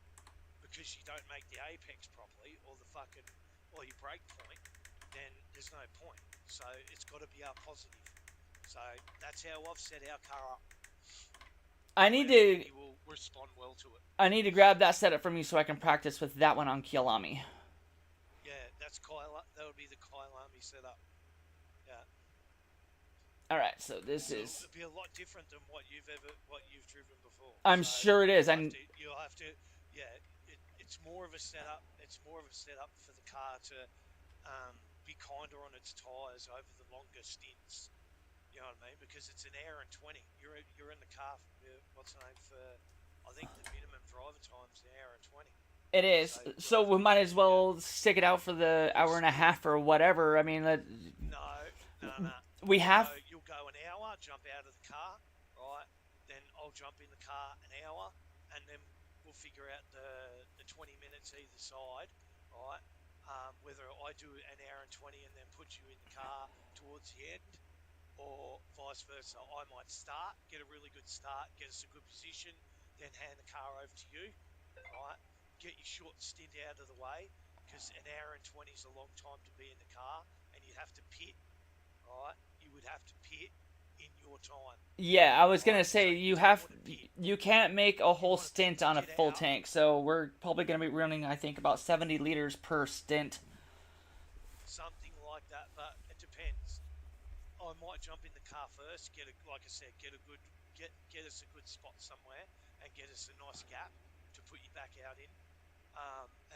because you don't make the apex properly or your brake point, then there's no point. So it's got to be our positive. So that's how I've set our car up. I need to. You will respond well to it. I need to grab that setup from you so I can practice with that one on Kyalami. Yeah, that's Kyla. That would be the Kyalami setup. Yeah. All right, so this is. It'll be a lot different than what you've driven before. I'm sure it is. You'll have to. Yeah, it's more of a setup. It's more of a setup for the car to be kinder on its tires over the longer stints. You know what I mean? Because it's an hour and 20. You're in the car. What's the name for? I think the minimum driver time's an hour and 20. It is. So we might as well stick it out for the hour and a half or whatever. I mean, No. we have. So you'll go an hour, jump out of the car, right? Then I'll jump in the car an hour, and then we'll figure out the 20 minutes either side, right? Whether I do an hour and 20 and then put you in the car towards the end, or vice versa. I might start, get a really good start, get us a good position, then hand the car over to you, right? Get your short stint out of the way, because an hour and 20 is a long time to be in the car, and you'd have to pit, right? You would have to pit in your time. Yeah, I was gonna say you can't make a whole stint on a full tank, so we're probably gonna be running, I think, about 70 liters per stint. Something like that, but it depends. I might jump in the car first, get us a good spot somewhere, and get us a nice gap to put you back out in,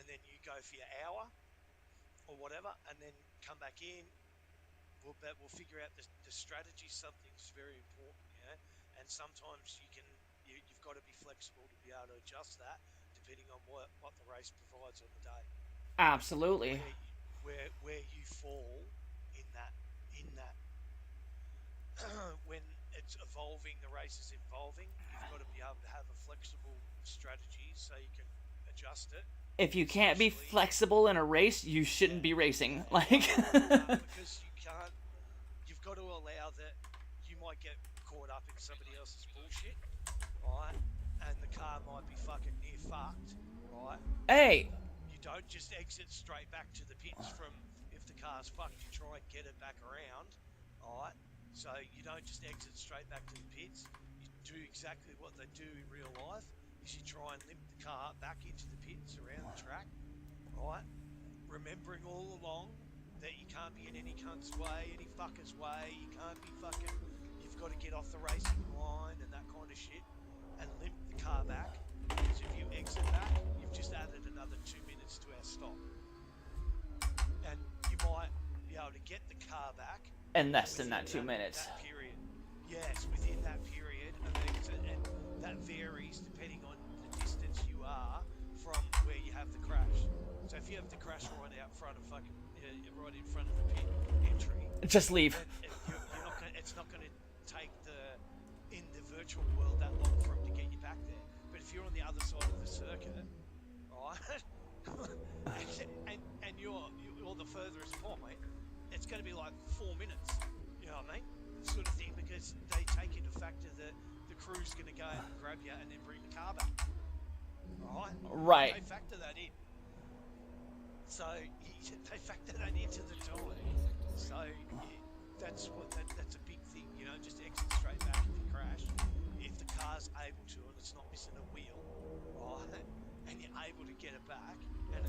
and then you go for your hour or whatever, and then come back in. We'll figure out the strategy. Something's very important, and sometimes you've got to be flexible to be able to adjust that depending on what the race provides on the day. Absolutely. Where you fall in that when it's evolving, the race is evolving, you've got to be able to have a flexible strategy so you can adjust it. If you can't be flexible in a race, you shouldn't be racing. Because you've got to allow that you might get caught up in somebody else's bullshit, right? And the car might be fucking near fucked, right? Hey! You don't just exit straight back to the pits from if the car's fucked, you try and get it back around, alright? So you don't just exit straight back to the pits. You do exactly what they do in real life, is you try and limp the car back into the pits around the track, right? Remembering all along that you can't be in any cunt's way, any fucker's way, you've got to get off the racing line and that kind of shit, and limp the car back, because if you exit back, you've just added another 2 minutes to our stop. And you might be able to get the car back and less than that 2 minutes. That period. Yes, within that period, and that varies depending on the distance you are from where you have the crash. So if you have the crash right out front of right in front of the pit entry, just leave. It's not going to take in the virtual world that long for him to get you back there. But if you're on the other side of the circuit, right, and you're the furthest point, it's going to be like 4 minutes, you know what I mean? Sort of thing, because they take into factor that the crew's going to go and grab you and then bring the car back, right? Right. They factor that in. So they factor that into the time. So that's a big thing, just exit straight back if you crash. If the car's able to and it's not missing a wheel, right, and you're able to get it back, and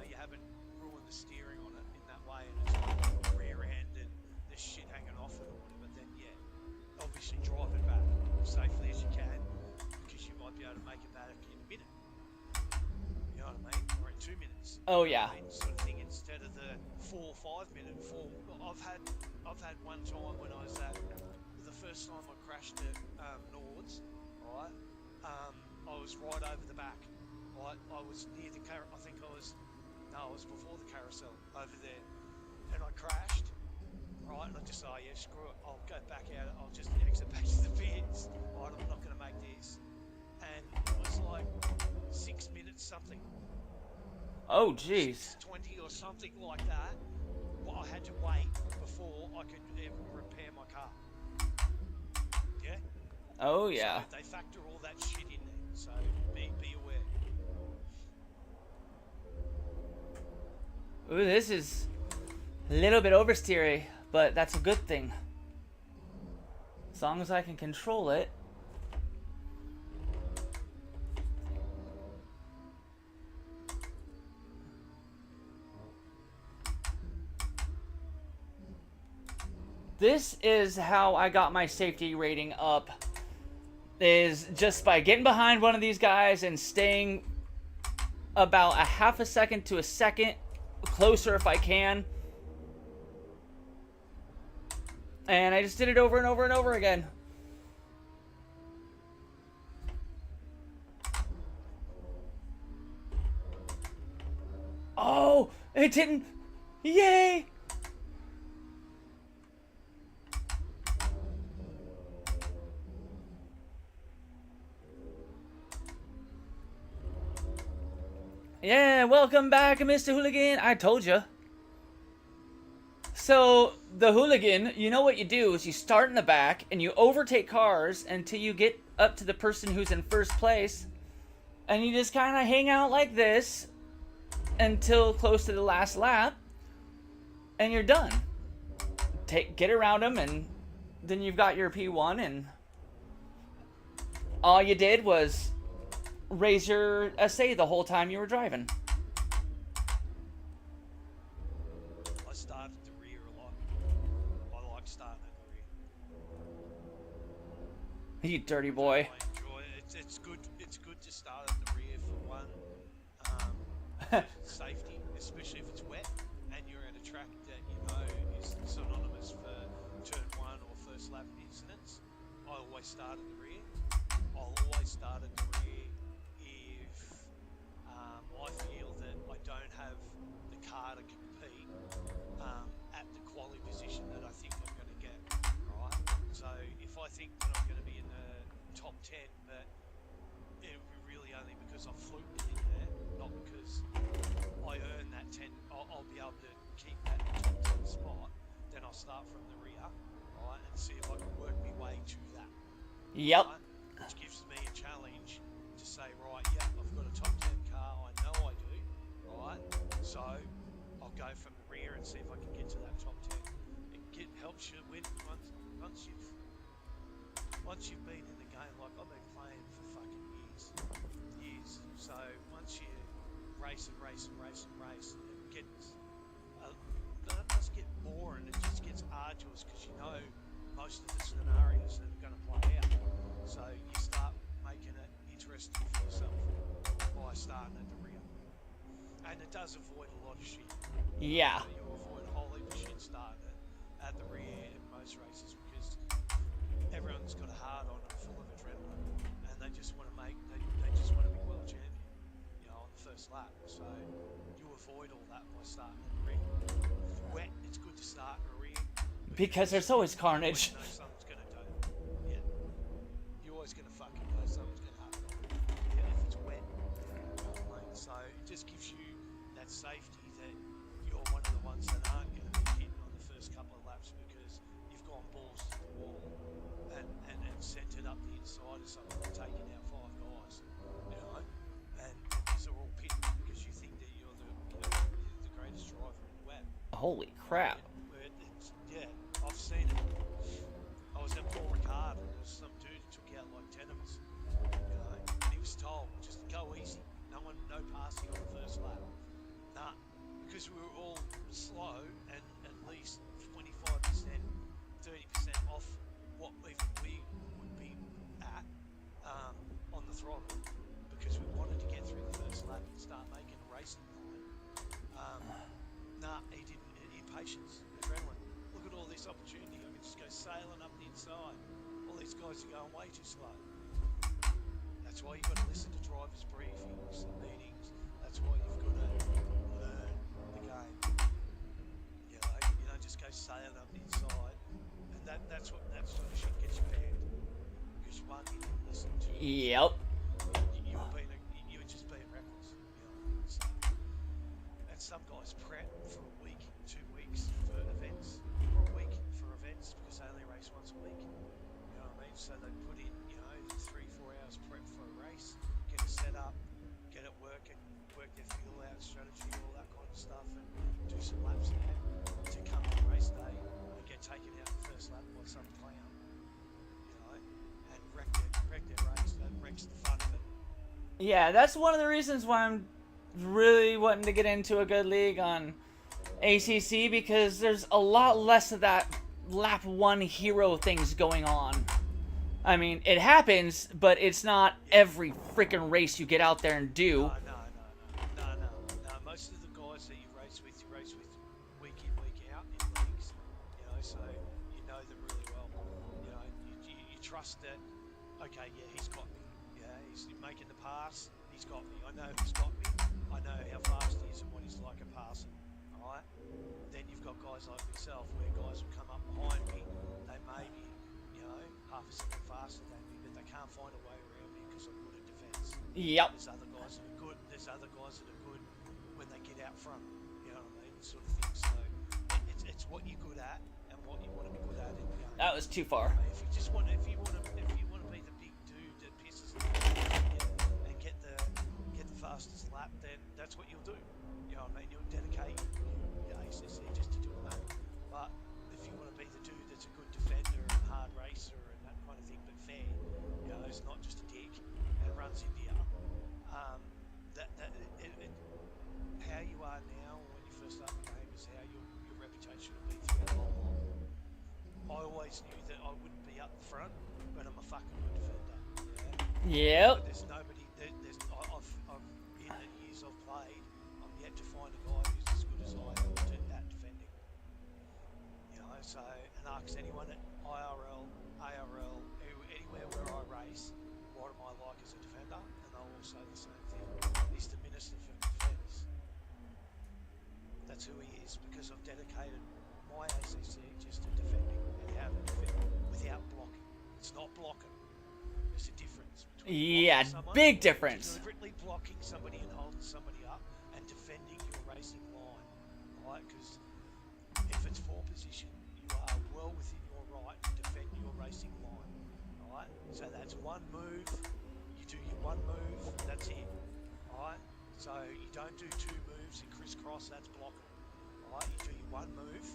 you haven't ruined the steering on it in that way, and it's like rear end and there's shit hanging off it or whatever, then obviously drive it back as safely as you can, because you might be able to make it back in a minute. You know what I mean? Or in 2 2 minutes. Oh, yeah. Sort of thing, instead of the 4 or 5 minute fall. I've had one time when I was at the first time I crashed at Nords, right? I was right over the back, right? I was near the I was before the carousel over there, and I crashed, right? And I just thought, yeah, screw it, I'll go back out, I'll just exit back to the pits, right? I'm not going to make this. And it was like 6 minutes something. Oh, jeez. 6:20 or something like that. Well, I had to wait before I could even repair my car. Yeah? Oh, yeah. So they factor all that shit in there. So be aware. Ooh, this is a little bit oversteery, but that's a good thing. As long as I can control it. This is how I got my safety rating up. Is just by getting behind one of these guys and staying about a half a second to a second closer if I can. And I just did it over and over and over again. Oh, it didn't. Yay! Yeah, welcome back, Mr. Hooligan. I told you. So, the hooligan, you know what you do is you start in the back and you overtake cars until you get up to the person who's in first place. And you just kind of hang out like this until close to the last lap. And you're done. Get around them and then you've got your P1 and all you did was raise your SA the whole time you were driving. I started at the rear a lot. I like starting at the rear. You dirty boy. I enjoy it. It's good. It's good to start at the rear for one. Safety, especially if it's wet and you're at a track that you know is synonymous for turn 1 or first lap incidents. I always start at the rear. I'll always start at the rear if I feel that I don't have the car to compete at the quality position that I think I'm going to get, right? So if I think that I'm going to be in the top 10, but it'll be really only because I've fluked it in there, not because I earn that 10, I'll be able to keep that top 10 spot, then I'll start from the rear, right, and see if I can work my way to that. Yep. Right? Which gives me a challenge to say, right, yeah, I've got a top 10 car, I know I do, right? So I'll go from the rear and see if I can get to that top 10. It helps you win once you've been in the game. Like, I've been playing for fucking years. So once you race, it does get boring. It just gets arduous because you know most of the scenarios that are going to play out. So you start making it interesting for yourself by starting at the rear. And it does avoid a lot of shit. Yeah. You avoid a whole heap of shit starting at the rear in most races because everyone's got a hard on and full of adrenaline, and they just want to they just want to be world champion, you know, on the first lap. So you avoid all that by starting at the rear. If it's wet, it's good to start in the rear Because there's always carnage. you know something's gonna do. Yeah, you're always gonna fucking know something's gonna happen. Yeah, if it's wet, you know what I mean? So it just gives you that safety that you're one of the ones that aren't going to be hitting on the first couple of laps because you've gone balls to the wall and sent it up the inside of someone and taken out 5 guys, you know, and these are all pitting because you think that you're the greatest driver in the web. Holy crap. Yeah, I've seen it. I was at Paul Ricard and there was some dude who took out like 10 of us, you know, and he was told just go easy, no passing on the first lap. Nah, because we were all slow and at least 25%, 30% off what even we would be at on the throttle because we wanted to get through the first lap and start making a racing sensations, adrenaline. Look at all this opportunity. I can just go sailing up the inside. All these guys are going way too slow. That's why you've got to listen to drivers' briefings and meetings. That's why you've got to learn the game. You don't just go sailing up the inside. And that's what shit gets you banned. Because one, you didn't listen to. Yep. You were just being reckless. So, and some guys prep for a week, 2 weeks for events, or a week for events because they only race once a week. You know what I mean? So they put in, 3-4 hours prep for a race, get it set up, get it working, work their fuel out strategy, all that kind of stuff, and do some laps in that to come to race day and get taken out the first lap by some clown, and wreck their race. That wrecks the fun of it. Yeah, that's one of the reasons why I'm really wanting to get into a good league on ACC, because there's a lot less of that lap 1 hero things going on. I mean, it happens, but it's not every freaking race you get out there and do. No. Most of the guys that you race with week in, week out in leagues, so you know them really well. You trust that, okay, yeah, he's got me. Yeah, he's making the pass, he's got me. I know he's got me. I know how fast he is and what he's like at passing. Alright? Then you've got guys like myself, where guys will come up behind me, they may be, half a second faster than me, but they can't find a way around me because I'm good at defence. Yep. There's other guys that are good. There's other guys that are good when they get out front. You know what I mean? Sort of thing. So it's what you're good at and what you want to be good at in the game. That was too far. If you want to be the big dude that pisses them off and get the fastest lap, then that's what you'll do. You know what I mean? You'll dedicate your ACC just to doing that. But if you want to be the dude that's a good defender and hard racer and that kind of thing, but fair, it's not just a dick and runs into you. How you are now when you first start the game is how your reputation will be throughout the whole lot. I always knew that I wouldn't be up front, but I'm a fucking good defender. Yep. But there's nobody. I've in the years I've played, I'm yet to find a guy who's as good as I am at defending. So and ask anyone at IRL, ARL, anywhere where I race, what am I like as a defender? And they'll all say the same thing. He's the minister for defence. That's who he is, because I've dedicated my ACC just to defending and how to defend without blocking. It's not blocking. There's a difference between big difference. Deliberately blocking somebody and holding somebody up and defending your racing line, right? Because if it's 4 position, you are well within your right to defend your racing line, right? So that's one move. You do your one move. That's it, right? So you don't do 2 moves and crisscross. That's blocking, right? You do your one move.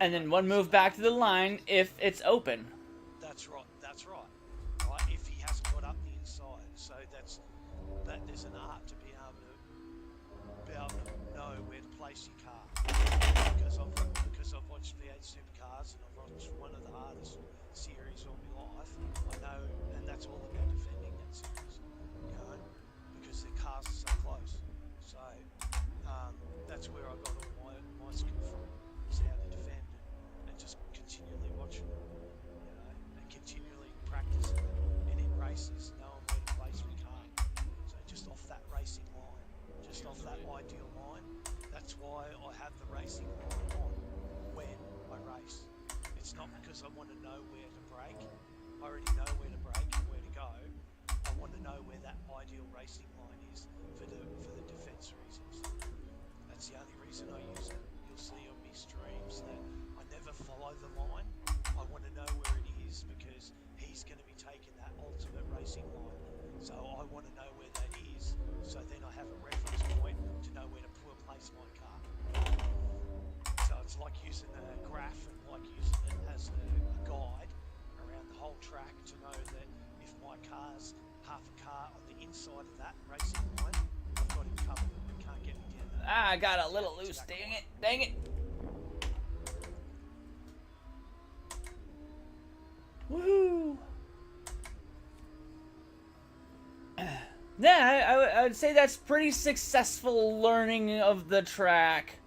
And then one move back to the line if it's open. That's right. Right? If he hasn't got up the inside, so there's an art to be able to know where to place your car. Because I've watched V8 Supercars and I've watched one of the hardest series of my life. I know, and that's all about defending that series. Because the cars are so close. So that's where I got all my skill from, is how to defend and just continually watching it, and continually practicing it. And in races, knowing where to place my car. So just off that racing line, just off that ideal line. That's why I have the racing line on when I race. It's not because I want to know where to brake. I already know where to brake and where to go. I want to know where that ideal racing line is for the defence reasons. That's the only reason I use it. You'll see on my streams that I never follow the line. I want to know where it is because he's going to be taking that ultimate racing line. So I want to know where that is, so then I have a reference point to know where to place my car. So it's like using a graph and like using it as a guide around the whole track to know that if my car's half a car on the inside of that racing line, I've got him covered. He can't get me down there. I got a little loose. Dang it. Woohoo! Yeah, I would say that's pretty successful learning of the track.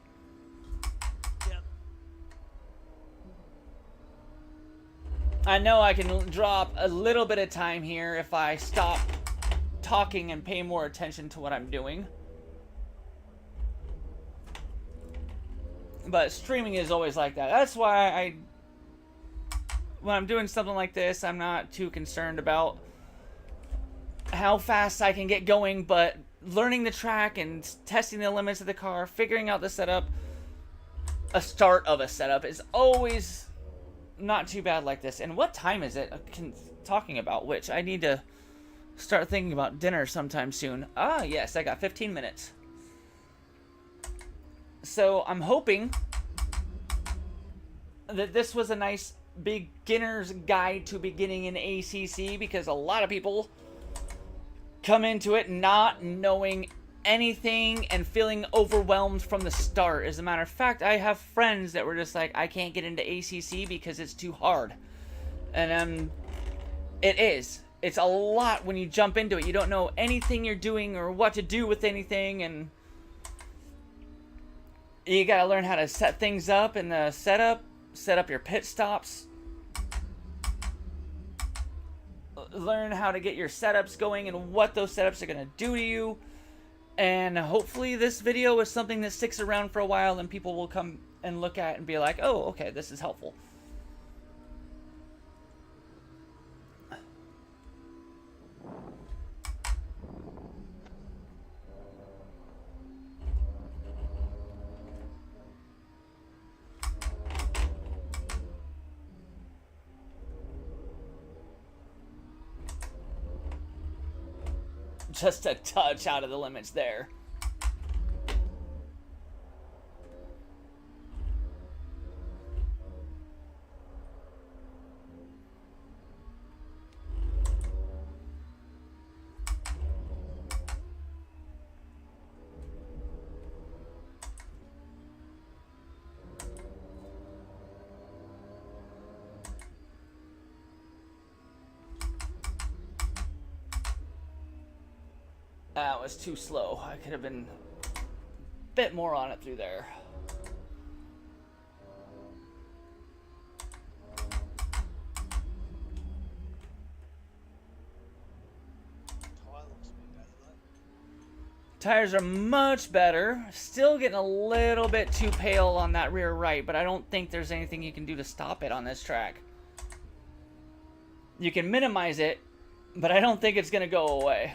Yeah. I know I can drop a little bit of time here if I stop talking and pay more attention to what I'm doing. But streaming is always like that. That's why when I'm doing something like this, I'm not too concerned about how fast I can get going, but learning the track and testing the limits of the car, figuring out the setup, a start of a setup is always not too bad like this. And what time is it? Talking about which, I need to start thinking about dinner sometime soon. Ah, yes, I got 15 minutes. So I'm hoping that this was a nice beginner's guide to beginning in ACC, because a lot of people come into it not knowing anything and feeling overwhelmed from the start. As a matter of fact, I have friends that were just like, I can't get into ACC because it's too hard. And it is. It's a lot when you jump into it. You don't know anything you're doing or what to do with anything, and you gotta learn how to set things up in the setup, set up your pit stops, learn how to get your setups going and what those setups are gonna do to you. And hopefully this video is something that sticks around for a while and people will come and look at and be like, oh, okay, this is helpful. Just a touch out of the limits there. That was too slow. I could have been a bit more on it through there. Tires are much better. Still getting a little bit too pale on that rear right, but I don't think there's anything you can do to stop it on this track. You can minimize it, but I don't think it's going to go away.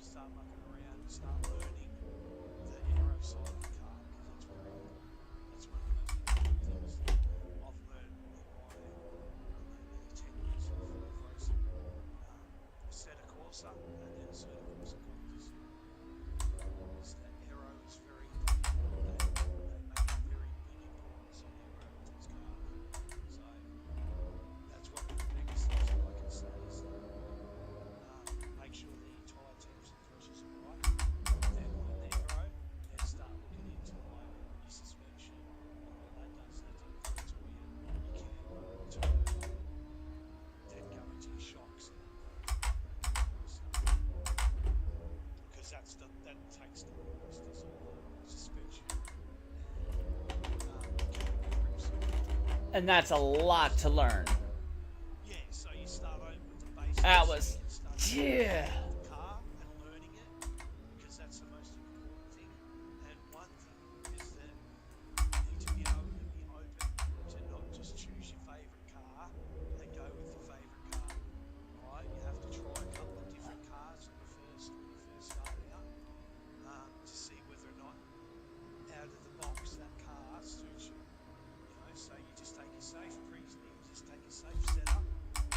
Start mucking around and start learning. side of the car, because that's very important. That's one of the most important things that I've learned in my nearly 10 years of racing. Set a Corsa and then a Certa Corsa competition. Is that aero is very important. They make a very big importance on aero with these cars. So that's one of the biggest things that I can say is that make sure that your tyre temps and pressures are right. Then on the aero, then start looking into like your suspension and what that does. That includes all your cam, turbo, then go into your shocks and that kind of stuff. Because that takes the longest is all the suspension and grips. And that's a lot to learn. Yeah, so you start out with the basics. That was, and start yeah. the car and learning it, because that's the most important thing. And one thing is that you need to be able to be open to not just choose your favourite car and go with your favourite car. Right? You have to try a couple of different cars when you first start out to see whether or not out of the box that car suits you. So you just take a safe setup,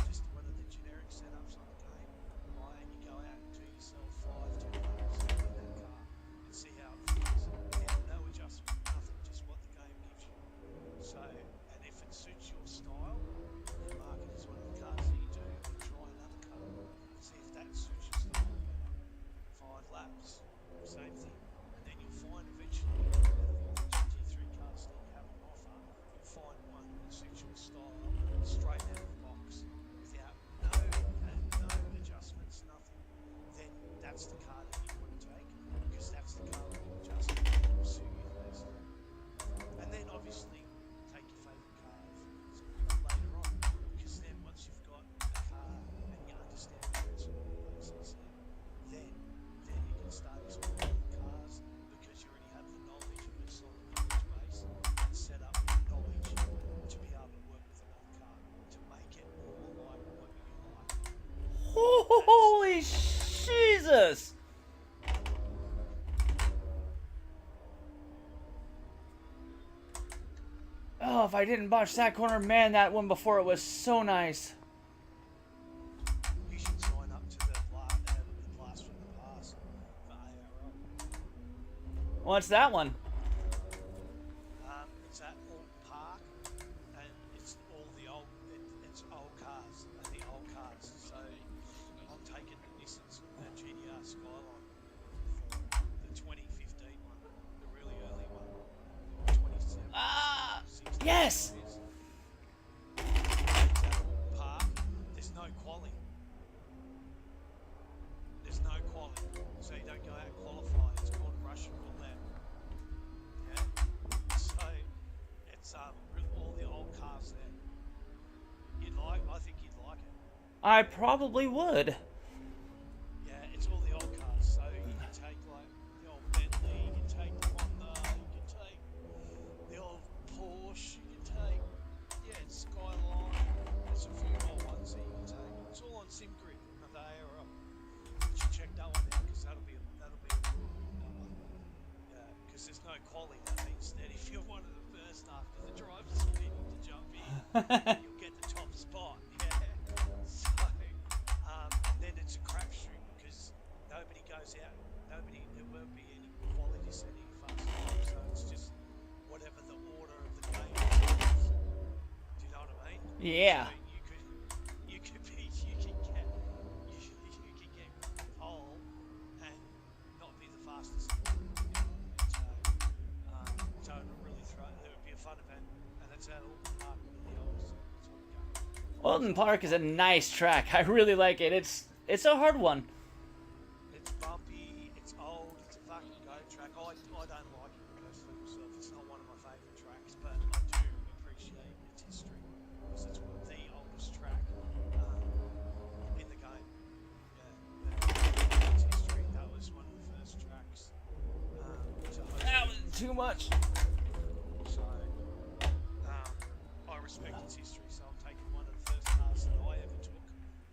just one of the generic setups on the game, right? And you go out and do yourself 5-10 laps in that car and see how it feels. And no adjustment, nothing, just what the game gives you. So, and if it suits your style, then mark it as one of the cars that you do, then try another car. See if that suits your style better. 5 laps, same thing. And then you'll find eventually, out of all the GT3 cars that you have on offer, you'll find one that suits your style straight out of the box without no adjustments, nothing. Then that's the car that you want to take, because that's the car with all adjustments that will suit you the best. And then obviously take your favourite car later on, because then once you've got a car and you understand the principle of ACC, then you can start exploring the cars, because you already have the knowledge of a solid knowledge base and set up knowledge to be able to work with another car to make it more like what you like. Holy Jesus! Oh, if I didn't botch that corner, man, that one before it was so nice. You should sign up to the Blast from the Past for ARL. What's that one? It's at Alt Park, and it's all the old, it's old cars and the old cars. So I'm taking the Nissan's GTR Skyline for the 2015 one, the really early one, 27. Yes! Park, there's no quality. So you don't go out and qualify. It's called Russian roulette. Yeah. So it's all the old cars there. I think you'd like it. I probably would. Yeah, it's all the old cars. So you can take like the old Bentley, you can take the Honda, you can take the old Porsche, you can take Skyline. There's a few more ones that you can take. It's all on SimGrid of the ARL. You should check that one out, because that'll be a real good number. Yeah, because there's no quality. That means that if you're one of the first after the drivers are ready to jump in, you'll get the top spot. Yeah. So then it's a crapshoot, because nobody goes out. There won't be any quality set any fast enough. So it's just whatever the order of the game is. Do you know what I mean? Yeah. So you can get pole and not be the fastest. So it would be a fun event, and it's at Alton Park with the O's. Alton Park is a nice track. I really like it. It's a hard one. It's bumpy, it's old, it's a fucking go track. I don't like it personally myself. It's not one of my favourite tracks, but I do appreciate its history, because it's the oldest track in the game. Yeah, its history. That was one of the first tracks to host. That was too much. So I respect its history. So I'm taking one of the first cars that I ever took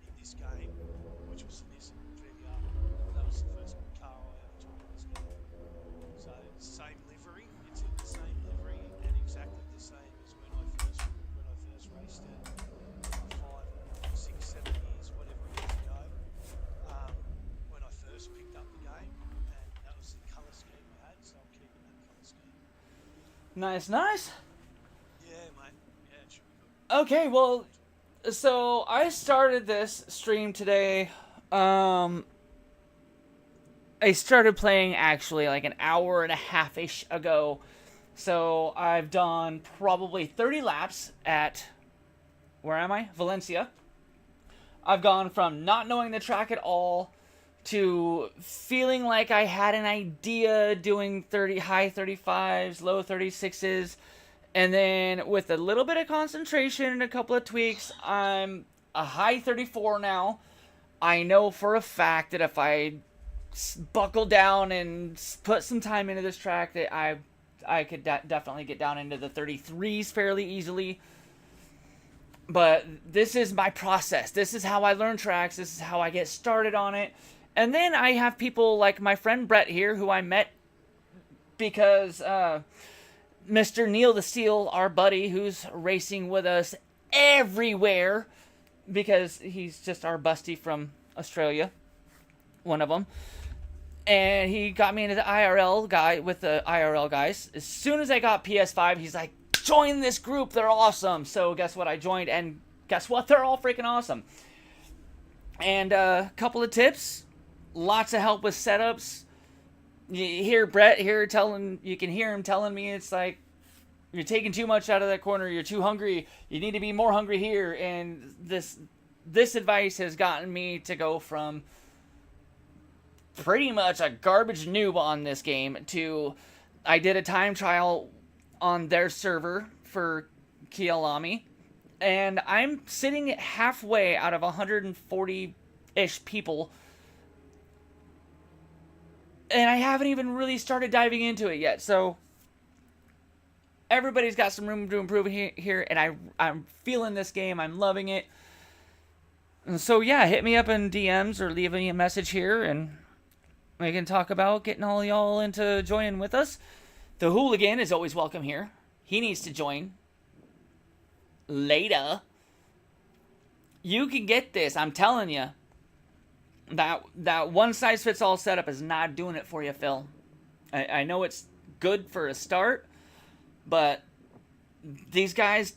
in this game, which was the Nissan GTR. That was the first car I ever took in this game. So it's the same Nice, nice. Yeah, mate. Yeah, it should be good. Okay, well, so I started this stream today. I started playing actually like an hour and a half ish ago. So I've done probably 30 laps at, where am I? Valencia. I've gone from not knowing the track at all to feeling like I had an idea, doing high 35s, low 36s, and then with a little bit of concentration and a couple of tweaks, I'm a high 34 now. I know for a fact that if I buckle down and put some time into this track, that I could definitely get down into the 33s fairly easily. But this is my process. This is how I learn tracks. This is how I get started on it. And then I have people like my friend Brett here, who I met because Mr. Neil the Steel, our buddy, who's racing with us everywhere, because he's just our busty from Australia, one of them. And he got me into the IRL guy with the IRL guys. As soon as I got PS5, he's like, join this group, they're awesome. So guess what? I joined, and guess what? They're all freaking awesome. And a couple of tips, lots of help with setups. You hear Brett here you can hear him telling me it's like, you're taking too much out of that corner, you're too hungry, you need to be more hungry here. And this advice has gotten me to go from pretty much a garbage noob on this game to, I did a time trial on their server for Kialami, and I'm sitting halfway out of 140-ish people, and I haven't even really started diving into it yet. So everybody's got some room to improve here, and I'm feeling this game. I'm loving it. And so yeah, hit me up in DMs or leave me a message here, and we can talk about getting all y'all into joining with us. The hooligan is always welcome here. He needs to join. Later. You can get this. I'm telling you. That one-size-fits-all setup is not doing it for you, Phil. I know it's good for a start, but these guys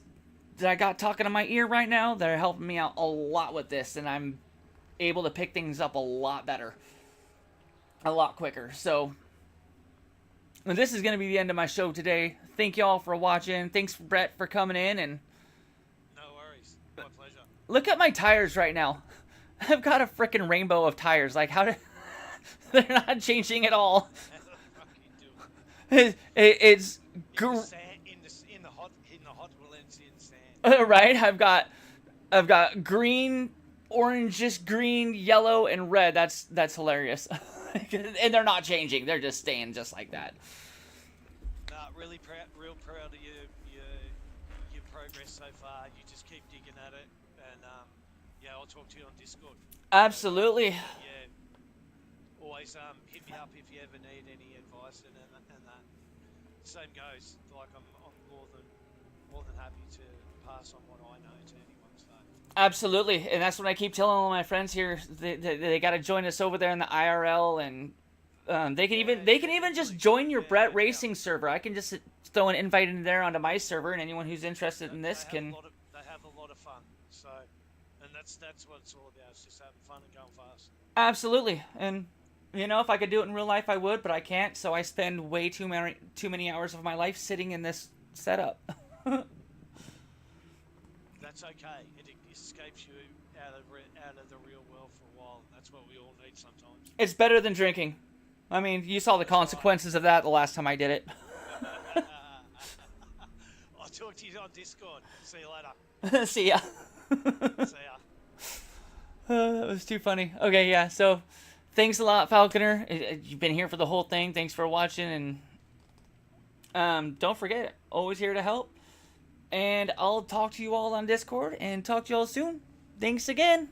that I got talking in my ear right now, they're helping me out a lot with this, and I'm able to pick things up a lot better. A lot quicker. So this is going to be the end of my show today. Thank y'all for watching. Thanks, Brett, for coming in. And No worries. My pleasure. look at my tires right now. I've got a freaking rainbow of tires. Like, how did... They're not changing at all. It's... In the hot Valencian sand. Right? I've got green, orange, green, yellow, and red. That's hilarious. And they're not changing. They're just staying just like that. Really real proud of your progress so far. You just keep digging at it, and yeah, I'll talk to you on Discord. Absolutely. Yeah, always hit me up if you ever need any advice and that. Same goes. Like I'm more than happy to pass on what I know to anyone. So. Absolutely, and that's what I keep telling all my friends here. They got to join us over there in the IRL, and they can even just join your Brett Racing server. I can just throw an invite in there onto my server, and anyone who's interested in this can. They have a lot of fun. So, and that's what it's all about. It's just having fun and going fast. Absolutely, and you know, if I could do it in real life, I would, but I can't. So I spend way too many hours of my life sitting in this setup. That's okay. It escapes you out of the real world for a while. That's what we all need sometimes. It's better than drinking. I mean, you saw the consequences of that the last time I did it. I'll talk to you on Discord. See you later. See ya. See ya. That was too funny. Okay, yeah, so thanks a lot, Falconer. You've been here for the whole thing. Thanks for watching, and don't forget, always here to help. And I'll talk to you all on Discord, and talk to you all soon. Thanks again.